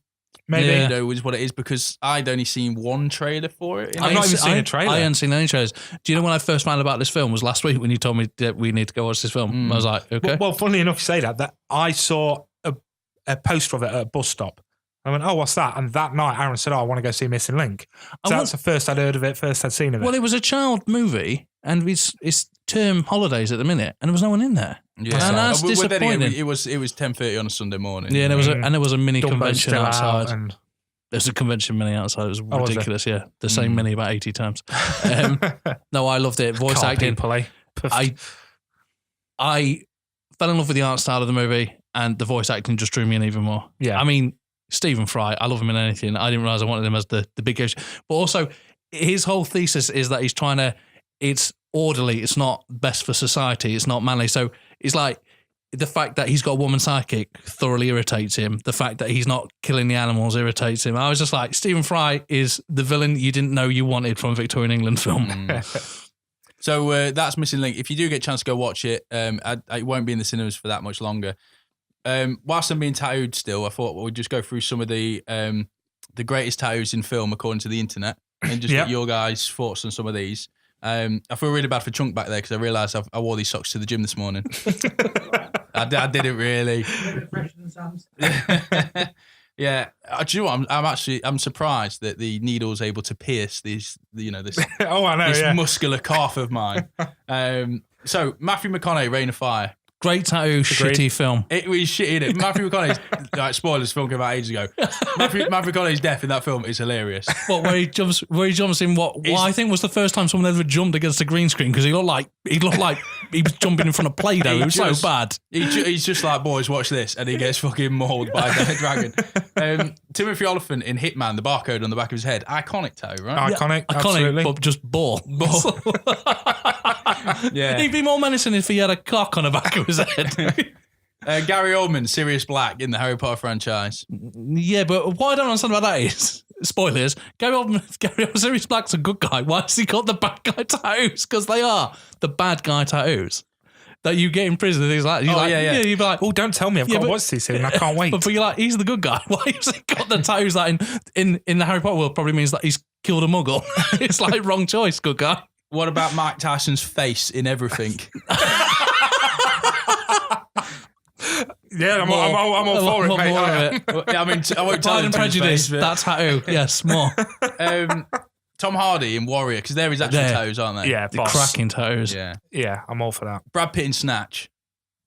S3: Maybe
S1: is what it is, because I'd only seen one trailer for it.
S3: I've not even seen a trailer.
S2: I hadn't seen any trailers. Do you know when I first found out about this film was last week when you told me that we need to go watch this film? I was like, okay.
S3: Well, funnily enough, you say that I saw a poster of it at a bus stop. I went, oh, what's that? And that night, Aaron said, oh, I want to go see Missing Link. So that's the first I'd heard of it, first I'd seen of it.
S2: Well, it was a child movie, and it's term holidays at the minute, and there was no one in there.
S1: Yeah,
S2: and that's disappointing.
S1: It was 10:30 on a Sunday morning.
S2: Yeah, and there was a mini convention outside.
S3: And
S2: there's a convention mini outside. It was ridiculous. Yeah, the same mini about 80 times. No, I loved it. Voice acting. I fell in love with the art style of the movie, and the voice acting just drew me in even more.
S3: Yeah,
S2: I mean, Stephen Fry, I love him in anything. I didn't realize I wanted him as the big issue. But also, his whole thesis is that he's trying to. It's orderly. It's not best for society. It's not manly. So it's like. The fact that he's got a woman sidekick thoroughly irritates him. The fact that he's not killing the animals irritates him. I was just like, Stephen Fry is the villain you didn't know you wanted from a Victorian England film.
S1: So that's Missing Link. If you do get a chance to go watch it, it won't be in the cinemas for that much longer. Whilst I'm being tattooed still, I thought we'd just go through some of the greatest tattoos in film according to the internet, and just get your guys' thoughts on some of these. I feel really bad for Chunk back there because I realised I wore these socks to the gym this morning. I didn't really. Yeah, do you know what? I'm surprised that the needle's able to pierce this muscular calf of mine. So Matthew McConaughey, Reign of Fire.
S2: Great tattoo, shitty film.
S1: It was shitty, innit? Matthew McConaughey's, spoilers, film came out ages ago. Matthew McConaughey's death in that film is hilarious.
S2: What, where he jumps in what I think was the first time someone ever jumped against a green screen, because he looked like he was jumping in front of Play-Doh. It was so bad.
S1: He's just like, boys, watch this, and he gets fucking mauled by a dragon. Timothy Olyphant in Hitman, the barcode on the back of his head. Iconic tattoo, right?
S3: Iconic, absolutely.
S2: But just ball.
S1: Yeah.
S2: He'd be more menacing if he had a cock on the back of his head.
S1: Gary Oldman, Sirius Black in the Harry Potter franchise.
S2: Yeah, but what I don't understand about that is spoilers. Gary Sirius Black's a good guy. Why has he got the bad guy tattoos? Because they are the bad guy tattoos that you get in prison. Things like, you'd be like,
S3: oh, don't tell me. I've got to watch these soon. I can't wait.
S2: But you're like, he's the good guy. Why has he got the tattoos that in the Harry Potter world probably means that he's killed a muggle? It's like, wrong choice, good guy.
S1: What about Mike Tyson's face in everything?
S3: Yeah, I'm all for it, mate.
S1: I mean, I won't tell
S2: Pride
S1: him
S2: and
S1: to his
S2: Prejudice,
S1: face, but-
S2: that tattoo. Yes, more.
S1: Tom Hardy in Warrior, because they're his actual tattoos, aren't they?
S3: Yeah,
S2: The
S3: boss.
S2: cracking tattoos.
S3: Yeah, I'm all for that.
S1: Brad Pitt in Snatch.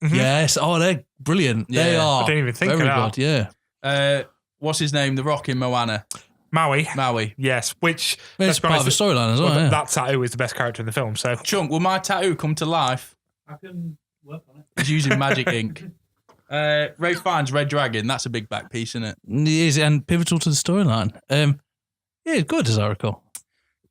S2: Yes. Oh, they're brilliant.
S1: Yeah.
S2: They are.
S3: I didn't even think of
S2: very
S3: that.
S2: good, yeah.
S1: What's his name? The Rock in Moana.
S3: Maui. Yes, which
S2: It's part of the storyline as well, yeah.
S3: that tattoo is the best character in the film. So
S1: Chunk, will my tattoo come to life?
S2: I can work on it.
S1: He's using magic ink. Ray Fiennes, Red Dragon. That's a big back piece, isn't it?
S2: It is, and pivotal to the storyline. Yeah, good as I recall.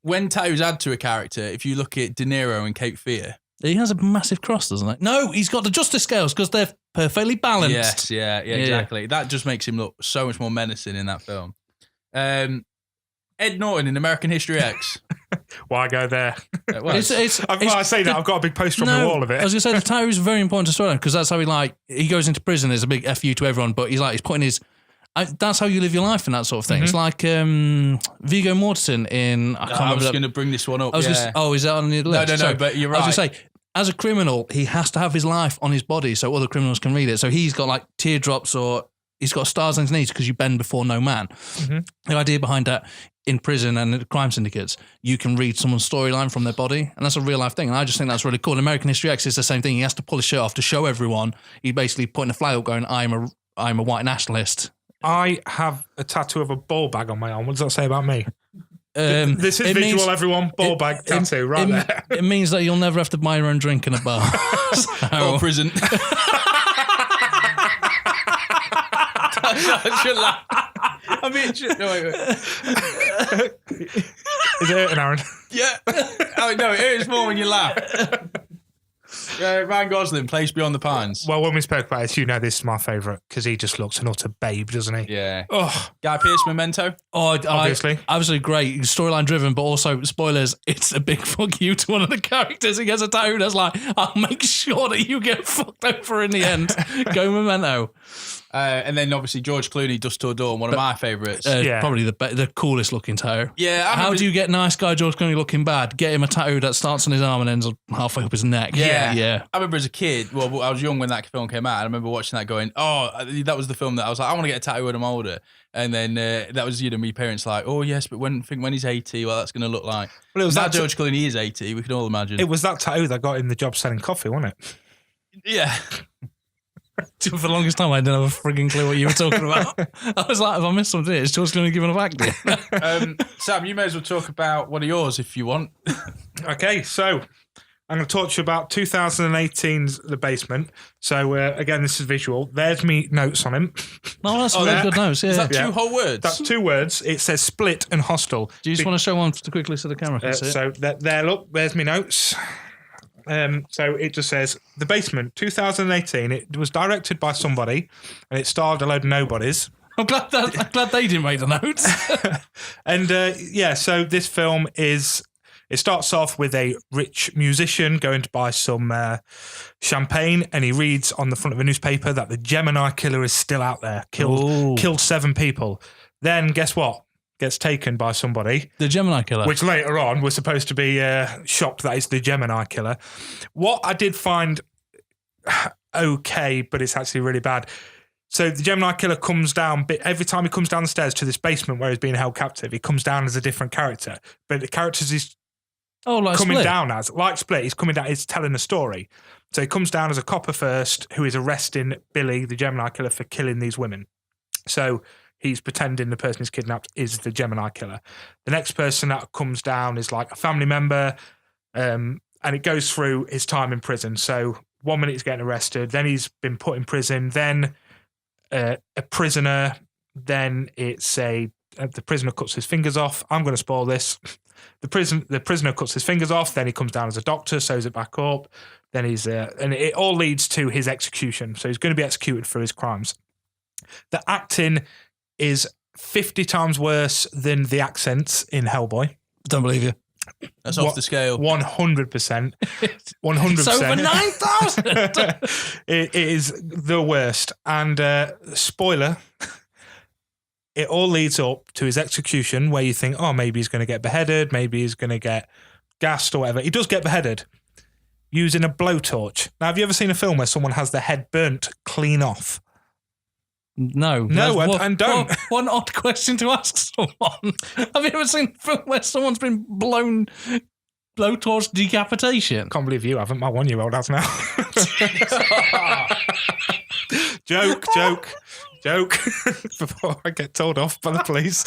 S1: When tattoos add to a character, if you look at De Niro and Cape Fear.
S2: He has a massive cross, doesn't he? No, he's got the justice scales because they're perfectly balanced.
S1: Yes, yeah, exactly. That just makes him look so much more menacing in that film. Ed Norton in American History X.
S3: why go there?
S1: Well,
S3: I say that I've got a big poster on the wall of it.
S2: I was going to say the tattoo is very important to storyline because that's how he goes into prison. There's a big FU to everyone, but he's putting his. That's how you live your life and that sort of thing. It's like Viggo Mortensen in.
S1: I was going to bring this one up.
S2: Is that on the list?
S1: No, but you're right.
S2: I was going to say, as a criminal, he has to have his life on his body so other criminals can read it. So he's got like teardrops or he's got stars on his knees because you bend before no man. Mm-hmm. The idea behind that in prison and the crime syndicates, you can read someone's storyline from their body, and that's a real life thing. And I just think that's really cool. In American History X is the same thing. He has to pull his shirt off to show everyone. He's basically putting a flag up going, I'm a white nationalist.
S3: I have a tattoo of a ball bag on my arm. What does that say about me? This is
S2: it
S3: visual,
S2: means-
S3: everyone. Ball bag tattoo, right there.
S2: It means that you'll never have to buy your own drink in a bar.
S1: Or prison. I should laugh. I mean, no, wait.
S3: Is it hurting, Aaron?
S1: Yeah. Oh, no, it hurts more when you laugh. Ryan Gosling, Place Beyond the Pines.
S3: Well, when we spoke about it, you know this is my favourite because he just looks an utter babe, doesn't he?
S1: Yeah.
S3: Oh,
S1: Guy Pearce, Memento.
S2: Oh,
S3: Obviously.
S2: Absolutely great. Storyline driven, but also, spoilers, it's a big fuck you to one of the characters. He gets a tattoo that's like, I'll make sure that you get fucked over in the end. Go Memento.
S1: And then obviously George Clooney, Dust Till Dawn, one of my favourites.
S3: Yeah.
S2: Probably the coolest looking tattoo.
S1: Yeah.
S2: How do you get nice guy George Clooney looking bad? Get him a tattoo that starts on his arm and ends halfway up his neck.
S1: Yeah. I remember as a kid, well, I was young when that film came out. I remember watching that going, oh, that was the film that I was like, I want to get a tattoo when I'm older. And then that was, my parents like, oh, yes, but when he's 80, well, that's going to look like.
S3: Well, it was
S1: now
S3: that
S1: George Clooney is 80, we can all imagine.
S3: It was that tattoo that got him the job selling coffee, wasn't it?
S1: Yeah.
S2: For the longest time, I didn't have a frigging clue what you were talking about. I was like, if I missed something, it's George Clooney giving a back to
S1: Sam, you may as well talk about one of yours if you want.
S3: Okay, so I'm going to talk to you about 2018's The Basement. So, again, this is visual. There's me notes on him.
S2: No, that's really good notes. Yeah.
S1: Is that
S3: Yeah.
S1: two whole words?
S3: That's 2 words. It says split and hostile.
S2: Do you just want to show one quickly so the camera can see it?
S3: So, there, look, there's me notes. So it just says The Basement 2018. It was directed by somebody and it starred a load of nobodies.
S2: I'm glad they didn't make the notes.
S3: And so this film it starts off with a rich musician going to buy some champagne, and he reads on the front of a newspaper that the Gemini killer is still out there, killed 7 people. Then guess what? Gets taken by somebody.
S2: The Gemini killer.
S3: Which later on we're supposed to be shocked that it's the Gemini killer. What I did find okay, but it's actually really bad. So the Gemini killer comes down, every time he comes down the stairs to this basement where he's being held captive, he comes down as a different character. But the characters he's
S2: like
S3: coming
S2: Split.
S3: down as, like Split, he's coming down, he's telling a story. So he comes down as a copper first, who is arresting Billy, the Gemini killer, for killing these women. So he's pretending the person he's kidnapped is the Gemini killer. The next person that comes down is like a family member, and it goes through his time in prison. So 1 minute he's getting arrested, then he's been put in prison, then a prisoner, then it's the prisoner cuts his fingers off. I'm going to spoil this. The prisoner cuts his fingers off, then he comes down as a doctor, sews it back up, then and it all leads to his execution. So he's going to be executed for his crimes. The acting is 50 times worse than the accents in Hellboy.
S2: Don't believe you.
S1: That's off the scale.
S3: 100%. 100%.
S2: It's over 9,000.
S3: It is the worst. And spoiler, it all leads up to his execution where you think, oh, maybe he's going to get beheaded, maybe he's going to get gassed or whatever. He does get beheaded using a blowtorch. Now, have you ever seen a film where someone has their head burnt clean off?
S2: No,
S3: and don't.
S2: What an odd question to ask someone. Have you ever seen a film where someone's been blowtorch decapitation?
S3: Can't believe you haven't. My 1-year-old has now. Joke. Before I get told off by the police.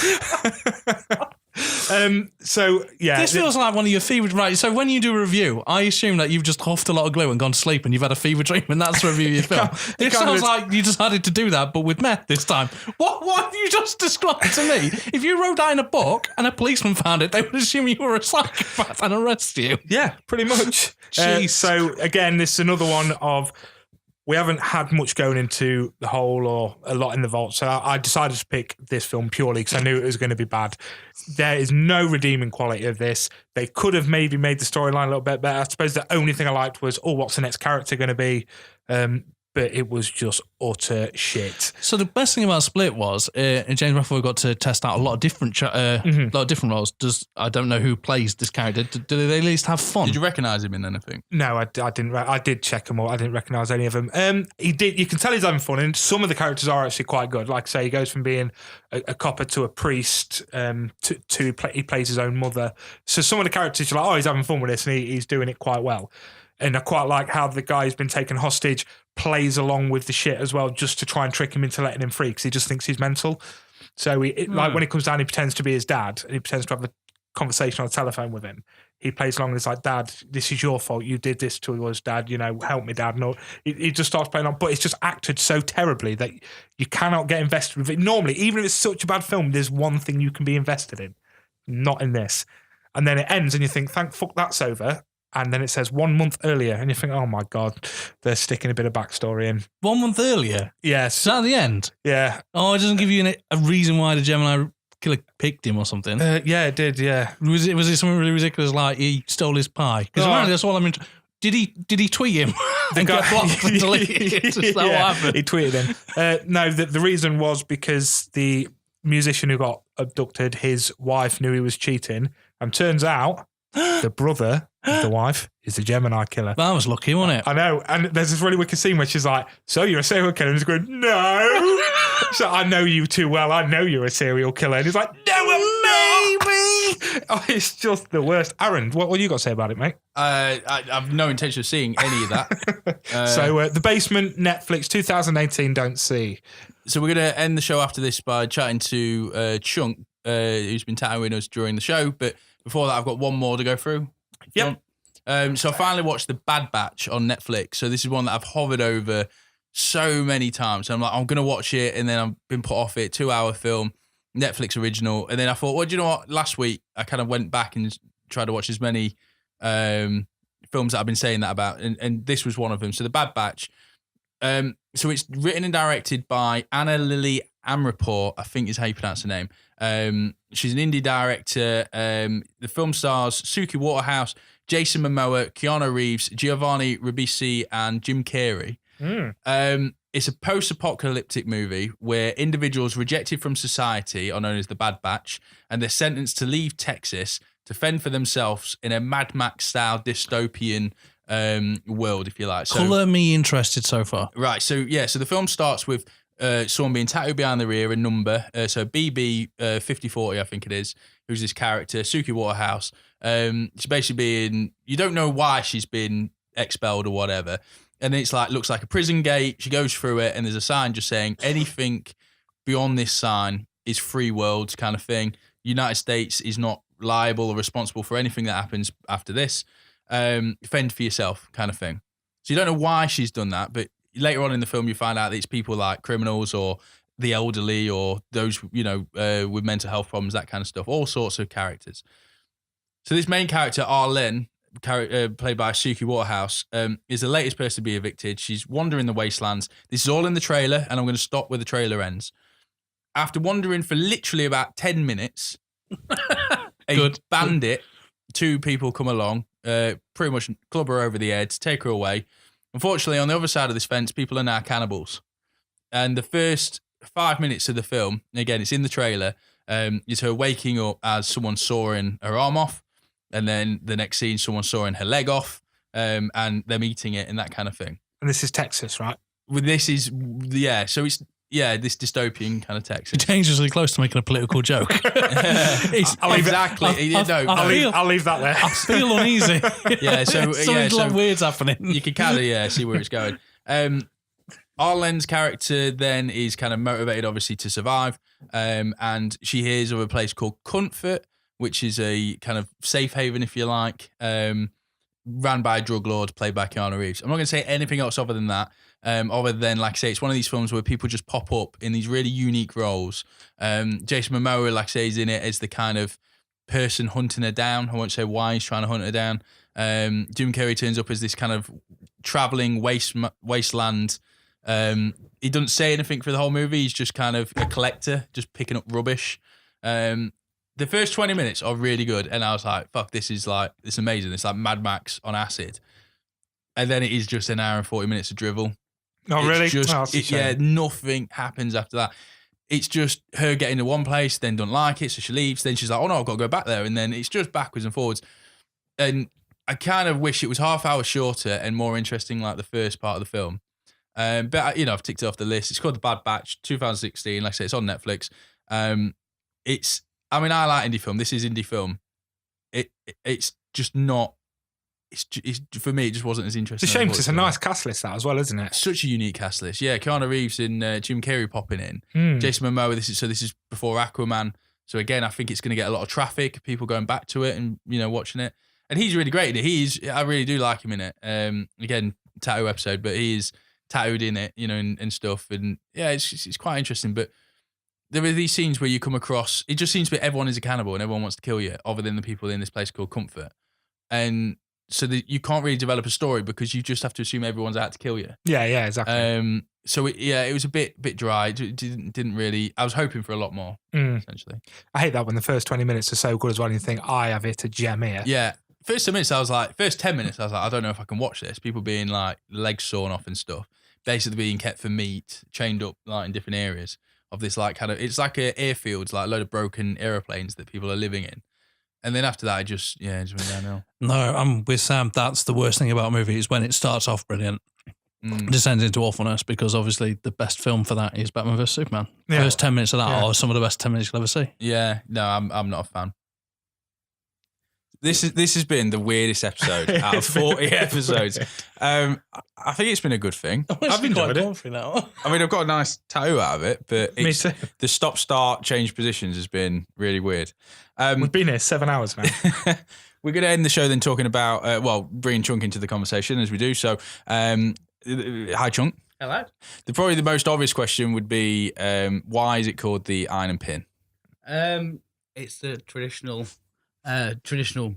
S3: So yeah,
S2: this feels like one of your fever. Right. So when you do a review, I assume that you've just huffed a lot of glue and gone to sleep, and you've had a fever dream, and that's the review of your film. It sounds like you decided to do that, but with meth this time. What have you just described to me? If you wrote that in a book and a policeman found it, they would assume you were a psychopath and arrest you.
S3: Yeah, pretty much. So again, this is another one of. We haven't had much going into the hole or a lot in the vault, so I decided to pick this film purely because I knew it was going to be bad. There is no redeeming quality of this. They could have maybe made the storyline a little bit better. I suppose the only thing I liked was, what's the next character going to be? But it was just utter shit.
S2: So the best thing about Split was James McAvoy got to test out a lot of different roles. I don't know who plays this character. Do they at least have fun?
S1: Did you recognise him in anything?
S3: No, I didn't. I did check them all. I didn't recognise any of them. He did. You can tell he's having fun, and some of the characters are actually quite good. Like I say, he goes from being a copper to a priest. He plays his own mother. So some of the characters, you're like, he's having fun with this, and he's doing it quite well. And I quite like how the guy who's been taken hostage plays along with the shit as well, just to try and trick him into letting him free because he just thinks he's mental. So like when he comes down, he pretends to be his dad and he pretends to have a conversation on the telephone with him. He plays along and he's like, Dad, this is your fault. You did this to us, Dad. Help me, Dad. No, he just starts playing on, but it's just acted so terribly that you cannot get invested with it. Normally, even if it's such a bad film, there's one thing you can be invested in. Not in this. And then it ends and you think, thank fuck that's over. And then it says 1 month earlier, and you think, oh my God, they're sticking a bit of backstory in.
S2: 1 month earlier?
S3: Yes.
S2: Is that the end?
S3: Yeah.
S2: Oh, it doesn't give you a reason why the Gemini killer picked him or something?
S3: Yeah, it did, yeah.
S2: Was it something really ridiculous like he stole his pie? Because apparently that's all I'm interested. Did he tweet him and get blocked and deleted? Is that what happened?
S3: He tweeted him. No, the reason was because the musician who got abducted, his wife knew he was cheating, and turns out the brother of the wife is the Gemini killer.
S2: That was lucky, wasn't it?
S3: I know. And there's this really wicked scene where she's like, so you're a serial killer? And he's going, no. So I know you too well. I know you're a serial killer. And he's like, no, I'm not. Oh, it's just the worst. Aaron, what you got to say about it, mate?
S1: I have no intention of seeing any of that.
S3: So The Basement, Netflix, 2018, don't see.
S1: So we're going to end the show after this by chatting to Chunk, who's been tattooing us during the show. But before that, I've got one more to go through.
S3: Yep.
S1: So I finally watched The Bad Batch on Netflix. So this is one that I've hovered over so many times. So I'm like, I'm going to watch it. And then I've been put off it. 2-hour film, Netflix original. And then I thought, well, do you know what? Last week, I kind of went back and tried to watch as many films that I've been saying that about. And this was one of them. So The Bad Batch. So it's written and directed by Anna Lily Amrapur, I think is how you pronounce her name. She's an indie director. The film stars Suki Waterhouse, Jason Momoa, Keanu Reeves, Giovanni Ribisi, and Jim Carrey. It's a post-apocalyptic movie where individuals rejected from society are known as the Bad Batch, and they're sentenced to leave Texas to fend for themselves in a Mad Max-style dystopian world, if you like. So,
S2: colour me interested so far.
S1: Right, so the film starts with someone being tattooed behind their ear, a number. So BB 5040, I think it is, who's this character, Suki Waterhouse. She's basically being, you don't know why she's been expelled or whatever. And then it's like, looks like a prison gate. She goes through it and there's a sign just saying anything beyond this sign is free world kind of thing. United States is not liable or responsible for anything that happens after this. Fend for yourself kind of thing. So you don't know why she's done that, but later on in the film, you find out that it's people like criminals or the elderly or those, with mental health problems, that kind of stuff, all sorts of characters. So this main character, Arlen, played by Suki Waterhouse, is the latest person to be evicted. She's wandering the wastelands. This is all in the trailer, and I'm going to stop where the trailer ends. after wandering for literally about 10 minutes, a bandit, 2 people come along, pretty much club her over the head, take her away. Unfortunately, on the other side of this fence, people are now cannibals. And the first 5 minutes of the film, again, it's in the trailer, is her waking up as someone sawing her arm off. And then the next scene, someone sawing her leg off, and them eating it and that kind of thing.
S3: And this is Texas, right?
S1: Well, this is, so it's, this dystopian kind of Texas.
S2: You're dangerously close to making a political joke.
S1: I'll leave
S3: that there.
S2: I feel uneasy.
S1: So
S2: weird's happening.
S1: You can kind of see where it's going. Arlen's character then is kind of motivated, obviously, to survive, and she hears of a place called Comfort, which is a kind of safe haven, if you like, ran by a drug lord played by Keanu Reeves. I'm not going to say anything else other than that. Other than, like I say, it's one of these films where people just pop up in these really unique roles. Jason Momoa, like I say, is in it as the kind of person hunting her down. I won't say why he's trying to hunt her down. Jim Carrey turns up as this kind of traveling wasteland. He doesn't say anything for the whole movie. He's just kind of a collector, just picking up rubbish. The first 20 minutes are really good, and I was like, fuck, this is amazing. It's like Mad Max on acid. And then it is just an hour and 40 minutes of drivel.
S3: Oh, really?
S1: Nothing happens after that. It's just her getting to one place, then don't like it, so she leaves. Then she's like, oh no, I've got to go back there. And then it's just backwards and forwards. And I kind of wish it was half hour shorter and more interesting, like the first part of the film. But I've ticked it off the list. It's called The Bad Batch, 2016. Like I say, it's on Netflix. I like indie film. This is indie film. It's just not. It's for me. It just wasn't as interesting.
S3: It's a shame because it's a nice cast list that as well, isn't it?
S1: Such a unique cast list. Yeah, Keanu Reeves and Jim Carrey popping in. Jason Momoa. This is before Aquaman. So again, I think it's going to get a lot of traffic. People going back to it and watching it. And he's really great in it. I really do like him in it. Again, tattoo episode, but he's tattooed in it, and stuff. And yeah, it's quite interesting. But there are these scenes where you come across. It just seems to be everyone is a cannibal and everyone wants to kill you, other than the people in this place called Comfort. And so you can't really develop a story because you just have to assume everyone's out to kill you.
S3: Yeah, exactly.
S1: So it was a bit dry. It didn't really. I was hoping for a lot more. Essentially,
S3: I hate that when the first 20 minutes are so good as well, and you think I have hit a gem here.
S1: Yeah, first 10 minutes I was like, I don't know if I can watch this. People being like legs sawn off and stuff, basically being kept for meat, chained up like in different areas of this like kind of. It's like airfields, like a load of broken aeroplanes that people are living in. And then after that, it just went downhill.
S2: No, I'm with Sam. That's the worst thing about a movie is when it starts off brilliant, descends into awfulness, because obviously the best film for that is Batman vs Superman. Yeah. First 10 minutes of that are some of the best 10 minutes you'll ever see.
S1: Yeah, no, I'm not a fan. This has been the weirdest episode out of 40 episodes. I think it's been a good thing.
S2: I've enjoyed it. Now.
S1: I've got a nice tattoo out of it, but
S3: Me too.
S1: The stop-start change positions has been really weird.
S3: We've been here 7 hours, man.
S1: We're going to end the show then talking about, bringing Chunk into the conversation as we do. So, hi, Chunk.
S4: Hello.
S1: Probably the most obvious question would be, why is it called the Iron and Pin?
S4: It's the traditional tattoo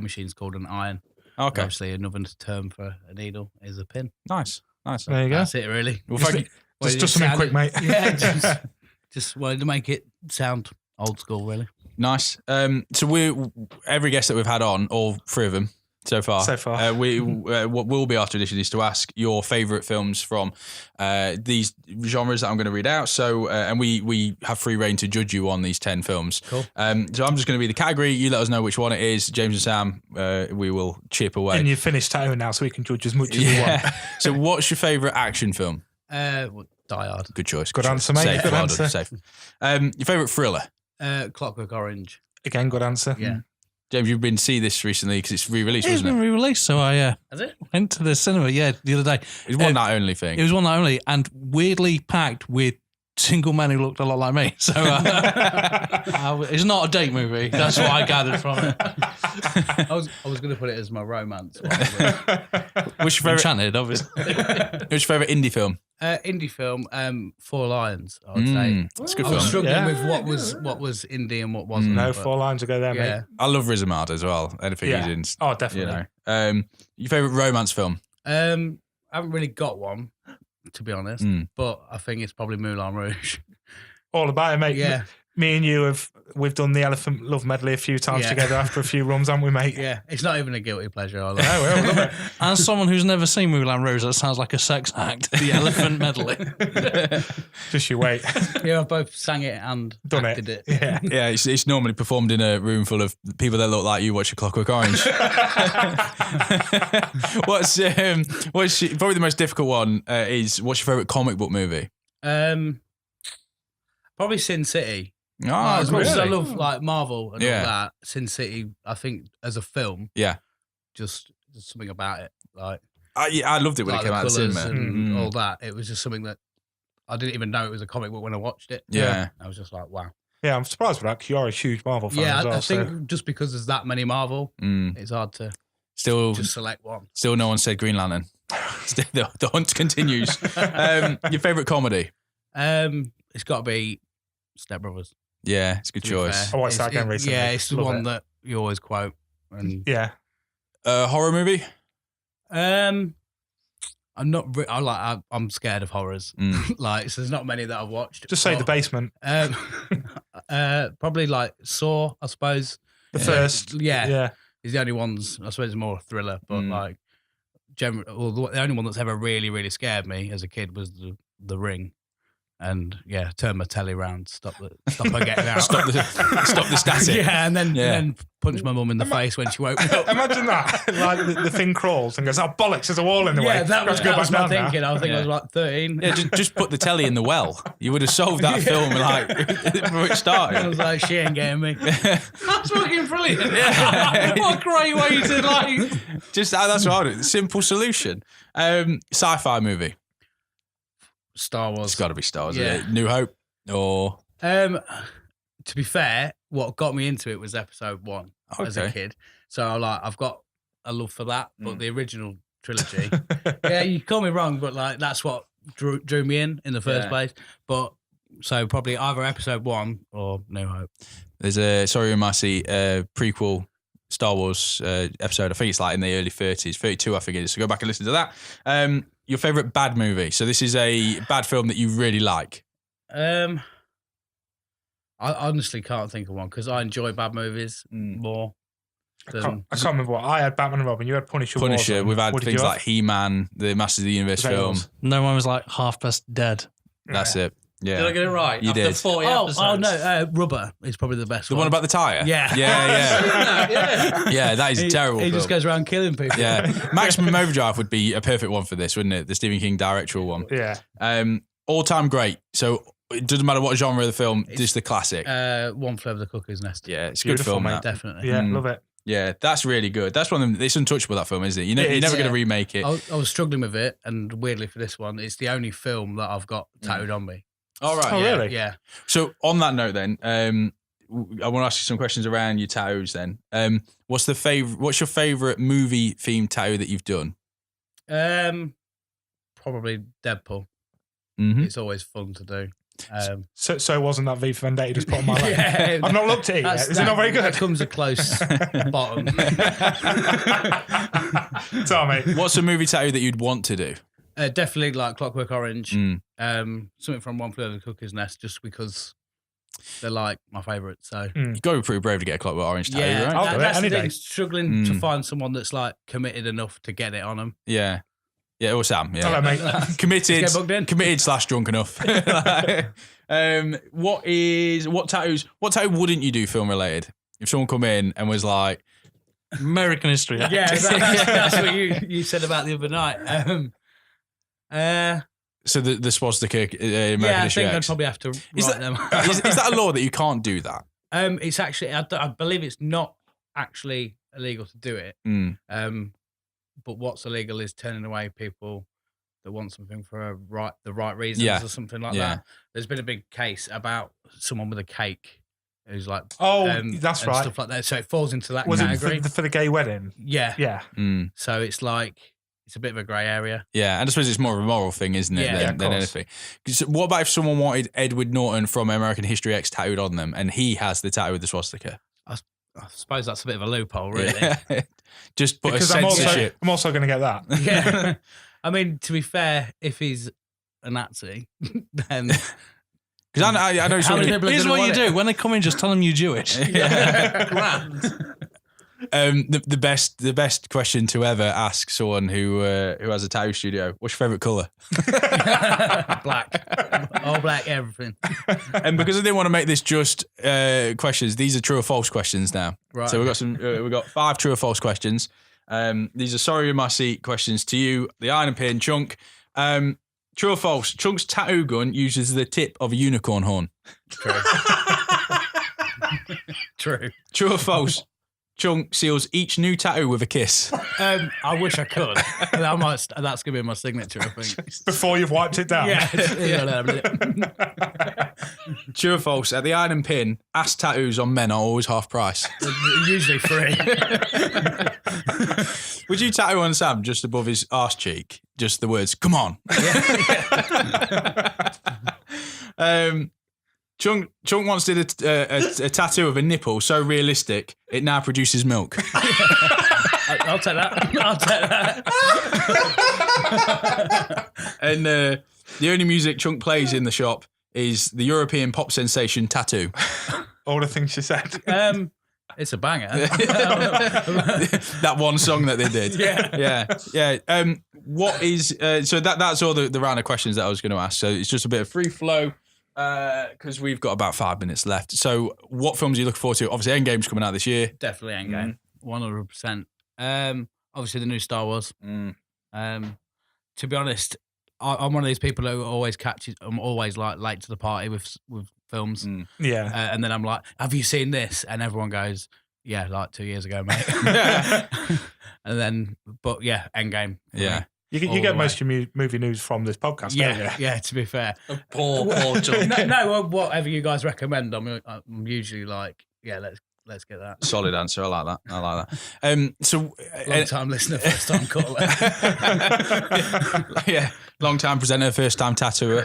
S4: machine is called an iron.
S1: Okay.
S4: Obviously, another term for a needle is a pin.
S1: Nice.
S3: There you go.
S4: That's it, really.
S1: Well, thank you.
S3: Just something quick, mate.
S4: Yeah, just wanted to make it sound old school, really.
S1: Nice. So every guest that we've had on, all 3 of them so far. What will be our tradition is to ask your favourite films from these genres that I'm going to read out. So, and we have free reign to judge you on these 10 films.
S4: Cool.
S1: So I'm just going to be the category. You let us know which one it is. James and Sam, we will chip away.
S3: And you've finished tattooing now, so we can judge as much as you want.
S1: So, what's your favourite action film?
S4: Die Hard.
S1: Good choice.
S3: Good answer, mate.
S1: Safe.
S3: Good
S1: Well
S3: answer.
S1: done, safe. Your favourite thriller?
S4: Clockwork Orange.
S3: Again, good answer.
S4: Yeah.
S1: James, you've been to see this recently because it's re-released,
S2: It's
S1: wasn't
S2: been
S1: it?
S2: re-released, so I
S4: Has it?
S2: went to the cinema, the other day.
S1: It was one night only thing.
S2: It was one night only, and weirdly packed with single men who looked a lot like me. So it's not a date movie. That's what I gathered from it.
S4: I was going to put it as my romance.
S1: What's your favourite?
S2: Enchanted, obviously.
S1: What's your favourite indie film?
S4: Indie film, Four Lions, I would say.
S1: It's a good
S4: I
S1: film.
S4: was struggling
S3: Yeah.
S4: with what was indie and what wasn't.
S3: No,
S4: but
S3: 4 lines to go there,
S4: yeah.
S3: mate.
S1: I love Riz Ahmed as well. Anything he's in.
S3: Oh, definitely.
S1: Your favourite romance film?
S4: I haven't really got one, to be honest, but I think it's probably Moulin Rouge.
S3: all about it, mate.
S4: Yeah.
S3: Me and you we've done the Elephant Love medley a few times together after a few runs, haven't we, mate?
S4: Yeah, it's not even a guilty pleasure. I love
S3: No, we love it.
S2: As someone who's never seen Moulin Rouge, that sounds like a sex act. The elephant medley.
S3: Just you wait.
S4: Yeah, I both sang it and
S3: Done
S4: acted
S3: it.
S4: it.
S3: Yeah.
S1: Yeah, it's normally performed in a room full of people that look like you watch A Clockwork Orange. What's probably the most difficult one is what's your favourite comic book movie?
S4: Probably Sin City.
S1: Oh,
S4: As much as I
S1: really?
S4: love like Marvel and
S1: Yeah.
S4: all that, Sin City, I think as a film,
S1: Yeah.
S4: just there's something about it, like
S1: I loved it when
S4: like
S1: it came
S4: the
S1: out of the
S4: colours
S1: cinema.
S4: and
S1: Mm.
S4: all that. It was just something that I didn't even know it was a comic book when I watched it.
S1: Yeah.
S4: I was just like, wow.
S3: Yeah, I'm surprised with that because you're a huge Marvel fan
S4: Yeah,
S3: as well.
S4: I think just because there's that many Marvel,
S1: Mm.
S4: it's hard to
S1: Still,
S4: just select one.
S1: still, no one said Green Lantern. Still, the hunt continues. Your favourite comedy?
S4: It's got to be Step Brothers.
S1: Yeah, it's a good
S4: to be
S1: choice.
S4: fair.
S3: I watched that again recently.
S4: Yeah, it's the
S3: Love
S4: one
S3: it.
S4: that you always quote. And
S3: Yeah.
S1: Horror movie?
S4: I'm not. I'm scared of horrors.
S1: Mm.
S4: Like, so there's not many that I've watched.
S3: Just say The
S4: But,
S3: Basement.
S4: probably like Saw, I suppose.
S3: The first.
S4: Yeah,
S3: Yeah.
S4: is the only ones. I suppose it's more a thriller, but
S1: Mm.
S4: like, the only one that's ever really, really scared me as a kid was the Ring. And yeah, turn my telly round, stop her getting out,
S1: Stop the static.
S4: yeah, and then
S1: Yeah.
S4: punch my mum in the face when she woke me up.
S3: Imagine that. Like the thing crawls and goes, oh, bollocks, there's a wall in the way.
S4: Yeah, that was,
S3: Let's go
S4: that was
S3: back
S4: my
S3: down now.
S4: thinking. I think I was like 13.
S1: Yeah, just put the telly in the well. You would have solved that film like before it
S4: I
S1: started.
S4: was like, she ain't getting me.
S2: That's fucking brilliant. What a great way to like.
S1: Just that's what I do. Simple solution. Sci-fi movie.
S4: Star
S1: It's
S4: Wars.
S1: got to be Star Wars.
S4: Yeah.
S1: Isn't it? New Hope or
S4: To be fair, what got me into it was episode 1 as a
S1: Okay.
S4: kid. So I've got a love for that. But the original trilogy, yeah, you call me wrong, but like that's what drew me in the first
S1: Yeah.
S4: place. But so probably either episode 1 or New Hope.
S1: there's a Sorry You Massey prequel Star Wars episode. I think it's like in the early 30s, 32 I think it is. So go back and listen to that. Your favourite bad movie. So this is a bad film that you really like.
S4: I honestly can't think of one because I enjoy bad movies more.
S3: I can't remember what. I had Batman and Robin. You had Punisher.
S1: Punisher.
S3: Warzone.
S1: We've had
S3: What did
S1: things
S3: you
S1: like He-Man, the Masters of the Universe
S3: Was that
S1: film.
S3: yours?
S2: No one was like half past dead.
S1: That's it. Yeah.
S2: Did I get it right?
S1: You
S2: After
S1: did.
S2: 40
S4: Oh
S2: episodes.
S4: no, Rubber is probably the best
S1: The one about the tyre?
S4: Yeah.
S1: Yeah,
S2: yeah.
S1: yeah, that is a terrible
S4: He
S1: film.
S4: just goes around killing people.
S1: Yeah. Maximum Overdrive would be a perfect one for this, wouldn't it? The Stephen King directorial one.
S3: Yeah.
S1: All-time great. So it doesn't matter what genre of the film, just the classic.
S4: One Flew Over the Cuckoo's Nest.
S1: Yeah, it's a good
S3: Beautiful,
S1: film,
S3: mate.
S1: that.
S4: Definitely.
S3: Yeah.
S1: Mm.
S3: Love it.
S1: Yeah, that's really good. That's one of them. It's untouchable, that film, isn't it? You're
S3: It is,
S1: never going
S4: yeah.
S1: to remake it.
S4: I was struggling with it, and weirdly for this one, it's the only film that I've got tattooed on me.
S1: All right.
S3: Oh,
S1: yeah.
S3: really?
S4: Yeah.
S1: So on that note, then, I want to ask you some questions around your tattoos. Then, what's your favorite movie themed tattoo that you've done?
S4: Probably Deadpool.
S1: Mm-hmm.
S4: It's always fun to do.
S3: So wasn't that V for Vendetta you just put on my leg?
S4: Yeah.
S3: I've not looked at it yet. Is it not very good?
S4: That comes a close bottom.
S3: Tell me.
S1: What's a movie tattoo that you'd want to do?
S4: Definitely like Clockwork Orange.
S1: Mm.
S4: Something from One Flew Over the Cuckoo's Nest, just because they're like my favourite. So
S1: You've got to be pretty brave to get a Clockwork Orange tattoo,
S4: yeah,
S1: right?
S3: I'll do it
S4: that's
S3: any
S4: the thing.
S3: day.
S4: Struggling to
S1: Mm.
S4: find someone that's like committed enough to get it on them.
S1: Yeah. Yeah, or Sam. Yeah.
S3: Hello, mate.
S1: Committed.
S4: Let's get booked in.
S1: Committed / drunk enough. What tattoo wouldn't you do film related? If someone come in and was like,
S2: American history.
S4: Yeah, that's what you said about the other night.
S1: so the swastika American
S4: Yeah, I
S1: history
S4: think I'd
S1: X.
S4: probably have to
S1: Is
S4: write
S1: that,
S4: them.
S1: is that a law that you can't do that?
S4: It's actually, I believe it's not actually illegal to do it.
S1: Mm.
S4: But what's illegal is turning away people that want something for the right reasons
S1: Yeah.
S4: or something like
S1: Yeah.
S4: that. There's been a big case about someone with a cake who's like,
S3: Oh, that's
S4: and
S3: right.
S4: stuff like that. So it falls into that
S3: Was it
S4: category.
S3: for the gay wedding?
S4: Yeah.
S3: Yeah.
S1: Mm.
S4: So it's like it's a bit of a grey area.
S1: Yeah, and I suppose it's more of a moral thing, isn't it,
S4: Yeah.
S3: Yeah,
S1: than,
S3: of
S1: than
S3: course.
S1: anything. 'Cause what about if someone wanted Edward Norton from American History X tattooed on them, and he has the tattoo with the swastika?
S4: I suppose that's a bit of a loophole, really.
S1: Yeah. Just put
S3: Because
S1: a censorship.
S3: I'm also going to get that.
S4: Yeah. I mean, to be fair, if he's a Nazi, then
S1: Because I know
S4: How
S1: someone.
S4: many people are
S2: Here's
S4: gonna
S2: what you
S4: want
S2: do
S4: it?
S2: when they come in. Just tell them you're Jewish. Grand.
S1: The best question to ever ask someone who has a tattoo studio. What's your favourite colour?
S4: Black. All black, everything.
S1: And because I didn't want to make this just questions, these are true or false questions now.
S4: Right.
S1: So we've got we've got 5 true or false questions. These are sorry in my seat questions to you, the Iron and Pin Chunk. True or false? Chunk's tattoo gun uses the tip of a unicorn horn.
S4: True. True.
S1: True or false? Chunk seals each new tattoo with a kiss.
S4: I wish I could. That's gonna be my signature, I think.
S3: Before you've wiped it down.
S4: Yeah.
S1: True or false? At the Iron and Pin, ass tattoos on men are always half price.
S4: Usually free.
S1: Would you tattoo on Sam just above his arse cheek? Just the words, come on. Chunk once did a tattoo of a nipple so realistic, it now produces milk.
S4: I'll take that. I'll take that.
S1: And the only music Chunk plays in the shop is the European pop sensation Tattoo.
S3: All the things she said.
S4: It's a banger.
S1: That one song that they did.
S4: Yeah.
S1: Yeah. What is so that's all the round of questions that I was going to ask. So it's just a bit of free flow because we've got about 5 minutes left. So what films are you looking forward to? Obviously, Endgame's coming out this year.
S4: Definitely Endgame. 100%. Obviously, the new Star Wars. To be honest, I'm one of these people who always catches. I'm always like late to the party with films.
S3: Yeah.
S4: And then I'm like, "Have you seen this?" And everyone goes, "Yeah, like 2 years ago, mate." And then, but yeah, Endgame.
S1: Yeah.
S3: You get most of your movie news from this podcast, don't you?
S4: Yeah. To be fair,
S2: Poor John.
S4: no, whatever you guys recommend, I'm usually like, yeah, let's get that.
S1: Solid answer. I like that. So
S4: Long time listener, first time caller.
S1: yeah, long time presenter, first time tattooer.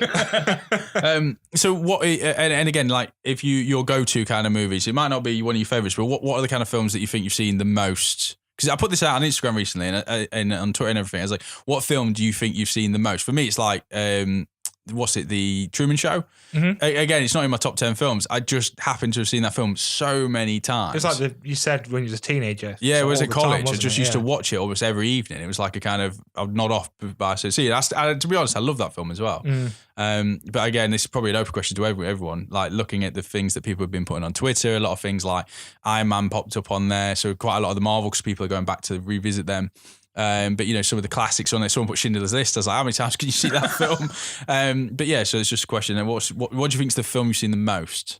S1: So what? And again, like if your go-to kind of movies, it might not be one of your favorites, but what are the kind of films that you think you've seen the most? Because I put this out on Instagram recently and on Twitter and everything. I was like, what film do you think you've seen the most? For me, it's like, what's it? The Truman Show. Again, it's not in my top 10 films. I just happen to have seen that film so many times.
S3: It's like you said when you was a teenager.
S1: Yeah,
S3: so
S1: it was
S3: all
S1: at
S3: the time,
S1: college. I
S3: wasn't
S1: just
S3: it?
S1: used to watch it almost every evening. It was like a kind of, I'd nod off by so see. To be honest, I love that film as well. But again, this is probably an open question to everyone. Like looking at the things that people have been putting on Twitter, a lot of things like Iron Man popped up on there. So quite a lot of the Marvel because people are going back to revisit them. But you know, some of the classics on there. Someone put Schindler's List. I was like, how many times can you see that film? But yeah, so it's just a question. And what do you think is the film you've seen the most?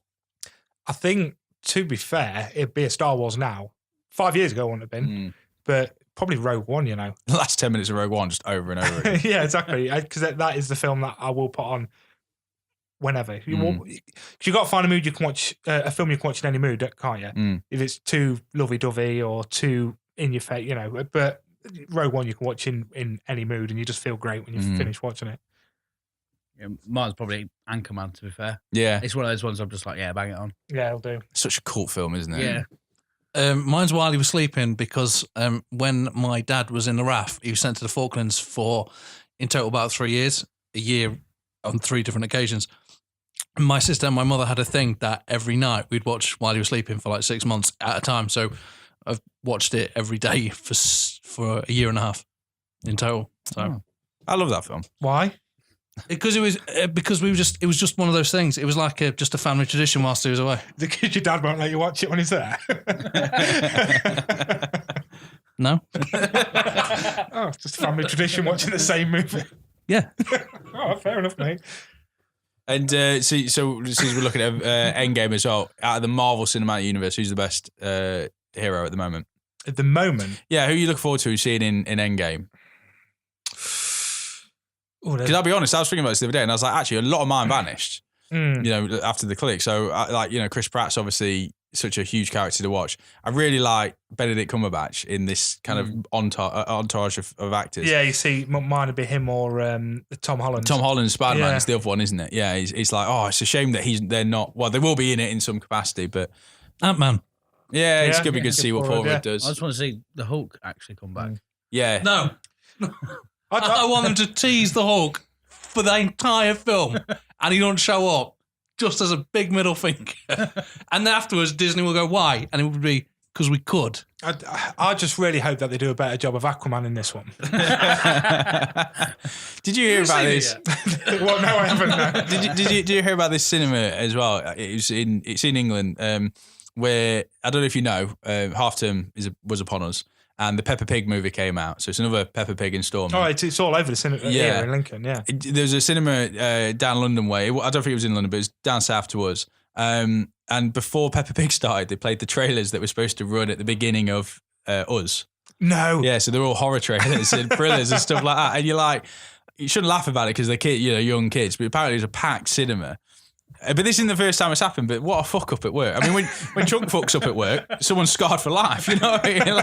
S3: I think, to be fair, it'd be a Star Wars now. 5 years ago, it wouldn't have been. But probably Rogue One, you know.
S1: The last 10 minutes of Rogue One, just over and over again.
S3: Yeah, exactly. Because that is the film that I will put on whenever. You got to find a mood you can watch, a film you can watch in any mood, can't you? If it's too lovey-dovey or too in your face, you know. But Rogue One you can watch in any mood and you just feel great when you finish watching it.
S4: Yeah, mine's probably Anchorman, to be fair.
S1: Yeah.
S4: It's one of those ones I'm just like, yeah, bang it on.
S3: Yeah, it'll do.
S1: Such a cult film, isn't it?
S4: Yeah.
S2: Mine's While He Was Sleeping because when my dad was in the RAF, he was sent to the Falklands for, in total, about 3 years, a year on 3 different occasions. And my sister and my mother had a thing that every night we'd watch While He Was Sleeping for like 6 months at a time. So I've watched it every day for a year and a half in total. So
S1: I love that film.
S3: Why?
S2: Because it was it was just one of those things. It was like just a family tradition whilst he was away.
S3: Because your dad won't let you watch it when he's there.
S2: No.
S3: Oh, just a family tradition watching the same movie.
S2: Yeah.
S3: Oh, fair enough, mate.
S1: And so since we're looking at Endgame as well, out of the Marvel Cinematic Universe, who's the best hero at the moment?
S3: At the moment,
S1: Yeah, who you look forward to seeing in Endgame? Because I'll be honest, I was thinking about this the other day, and I was like, actually, a lot of mine vanished. You know, after the click. So, Chris Pratt's obviously such a huge character to watch. I really like Benedict Cumberbatch in this kind of entourage of actors.
S3: yeah, you see, mine would be him or Tom Holland.
S1: Tom Holland's Spider-Man
S3: Yeah.
S1: is the other one, isn't it? Yeah, it's like, oh, it's a shame that they're not. Well, they will be in it in some capacity, but
S2: Ant-Man.
S1: yeah, it's
S3: Yeah,
S1: gonna be good to see what
S3: forward,
S1: Paul Rudd
S4: I
S1: does.
S4: just want to see the Hulk actually come back.
S1: Yeah,
S2: No. I want them to tease the Hulk for the entire film and he don't show up. just as a big middle finger. And then afterwards, Disney will go, why? And it would be, because we could.
S3: I just really hope that they do a better job of Aquaman in this one.
S1: Did you hear about this?
S3: Well, no, I haven't. No.
S1: Did you hear about this cinema as well? It's in England, where I don't know if you know, half term was upon us, and the Peppa Pig movie came out. So it's another Peppa Pig installment.
S3: Oh, it's all over the cinema here in Lincoln. Yeah,
S1: there's a cinema down London way. I don't think it was in London, but it was down south to us. And before Peppa Pig started, they played the trailers that were supposed to run at the beginning of Us.
S3: No.
S1: Yeah, so they're all horror trailers and thrillers and stuff like that. And you're like, you shouldn't laugh about it because they're young kids, but apparently it's a packed cinema. But this isn't the first time it's happened, but what a fuck up at work. I mean, when Chunk fucks up at work, someone's scarred for life, you know what I mean?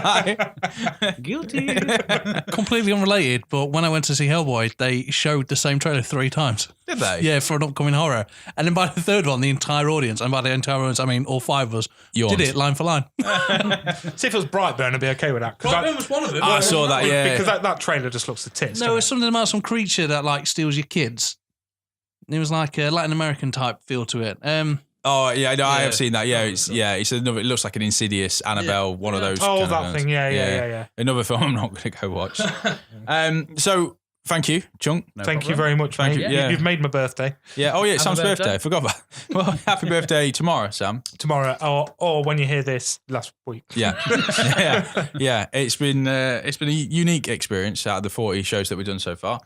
S1: Like,
S4: Guilty.
S2: Completely unrelated, but when I went to see Hellboy, they showed the same trailer 3 times.
S1: Did they?
S2: Yeah, for an upcoming horror. And then by the third one, the entire audience, and by the entire audience, I mean all 5 of us, did it line for line.
S3: See if it was Brightburn, I'd be okay with that.
S2: Brightburn was one of them.
S1: I saw that, yeah.
S3: Because that trailer just looks the tits.
S2: No, it's something about some creature that like steals your kids. It was like a Latin American type feel to it.
S1: Oh yeah, no, I have seen that. Yeah, it's another. It looks like an Insidious, Annabelle, one of those.
S3: Oh,
S1: kind
S3: that
S1: of
S3: thing. Yeah.
S1: Another film I'm not going to go watch. So thank you, Chunk.
S3: Thank you very much.
S1: Thank
S3: mate.
S1: you. Yeah.
S3: You've made my birthday.
S1: Yeah. Oh yeah, it's Sam's birthday. I forgot about. Well, happy birthday tomorrow, Sam.
S3: Tomorrow, or when you hear this last week.
S1: Yeah. yeah. It's been a unique experience out of the 40 shows that we've done so far.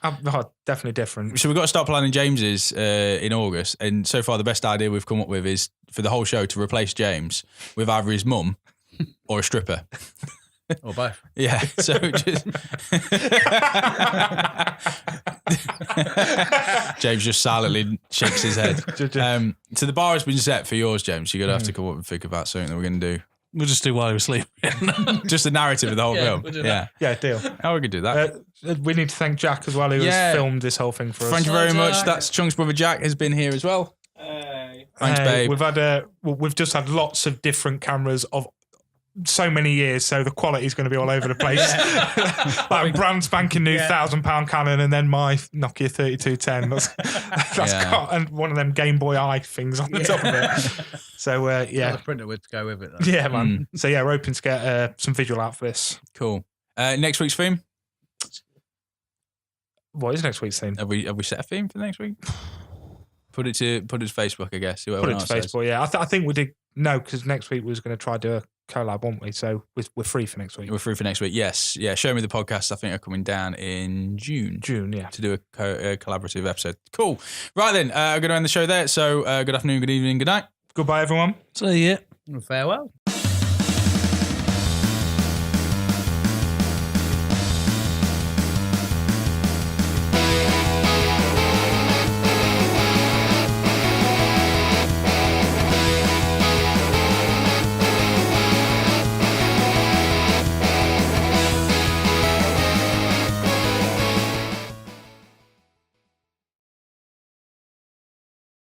S3: Definitely different.
S1: So we've got to start planning James's in August, and so far the best idea we've come up with is for the whole show to replace James with either his mum or a stripper.
S4: Or both.
S1: Yeah, so just James just silently shakes his head. So the bar has been set for yours, James. You're gonna have to come up and think about something that we're gonna do.
S2: We'll just do while he was sleeping.
S1: Just the narrative of the whole film.
S2: We'll do that.
S3: Yeah, deal.
S1: Oh, we could do that.
S3: We need to thank Jack as well, who has filmed this whole thing for us.
S1: Thank you very much. That's Chunk's brother Jack has been here as well. Thanks, babe.
S3: We've just had lots of different cameras of so many years, so the quality is going to be all over the place. Like brand spanking new £1,000 Canon, and then my Nokia 3210. That's got and one of them Game Boy Eye things on the top of it. So
S4: The printer would go with it. Though.
S3: Yeah, man. So yeah, we're hoping to get some visual out for this.
S1: Cool. Next week's theme.
S3: What is next week's theme?
S1: Have we set a theme for next week? Put it to Facebook, I guess.
S3: Put it to Facebook. Yeah, I think we did. No, because next week we was going to try to do a collab, weren't we? So we're free for next week.
S1: We're free for next week. Yes. Yeah. Show Me the Podcast, I think, are coming down in June.
S3: Yeah.
S1: To do a collaborative episode. Cool. Right then, I'm going to end the show there. So good afternoon, good evening, good night.
S3: Goodbye, everyone.
S2: So yeah.
S4: Farewell.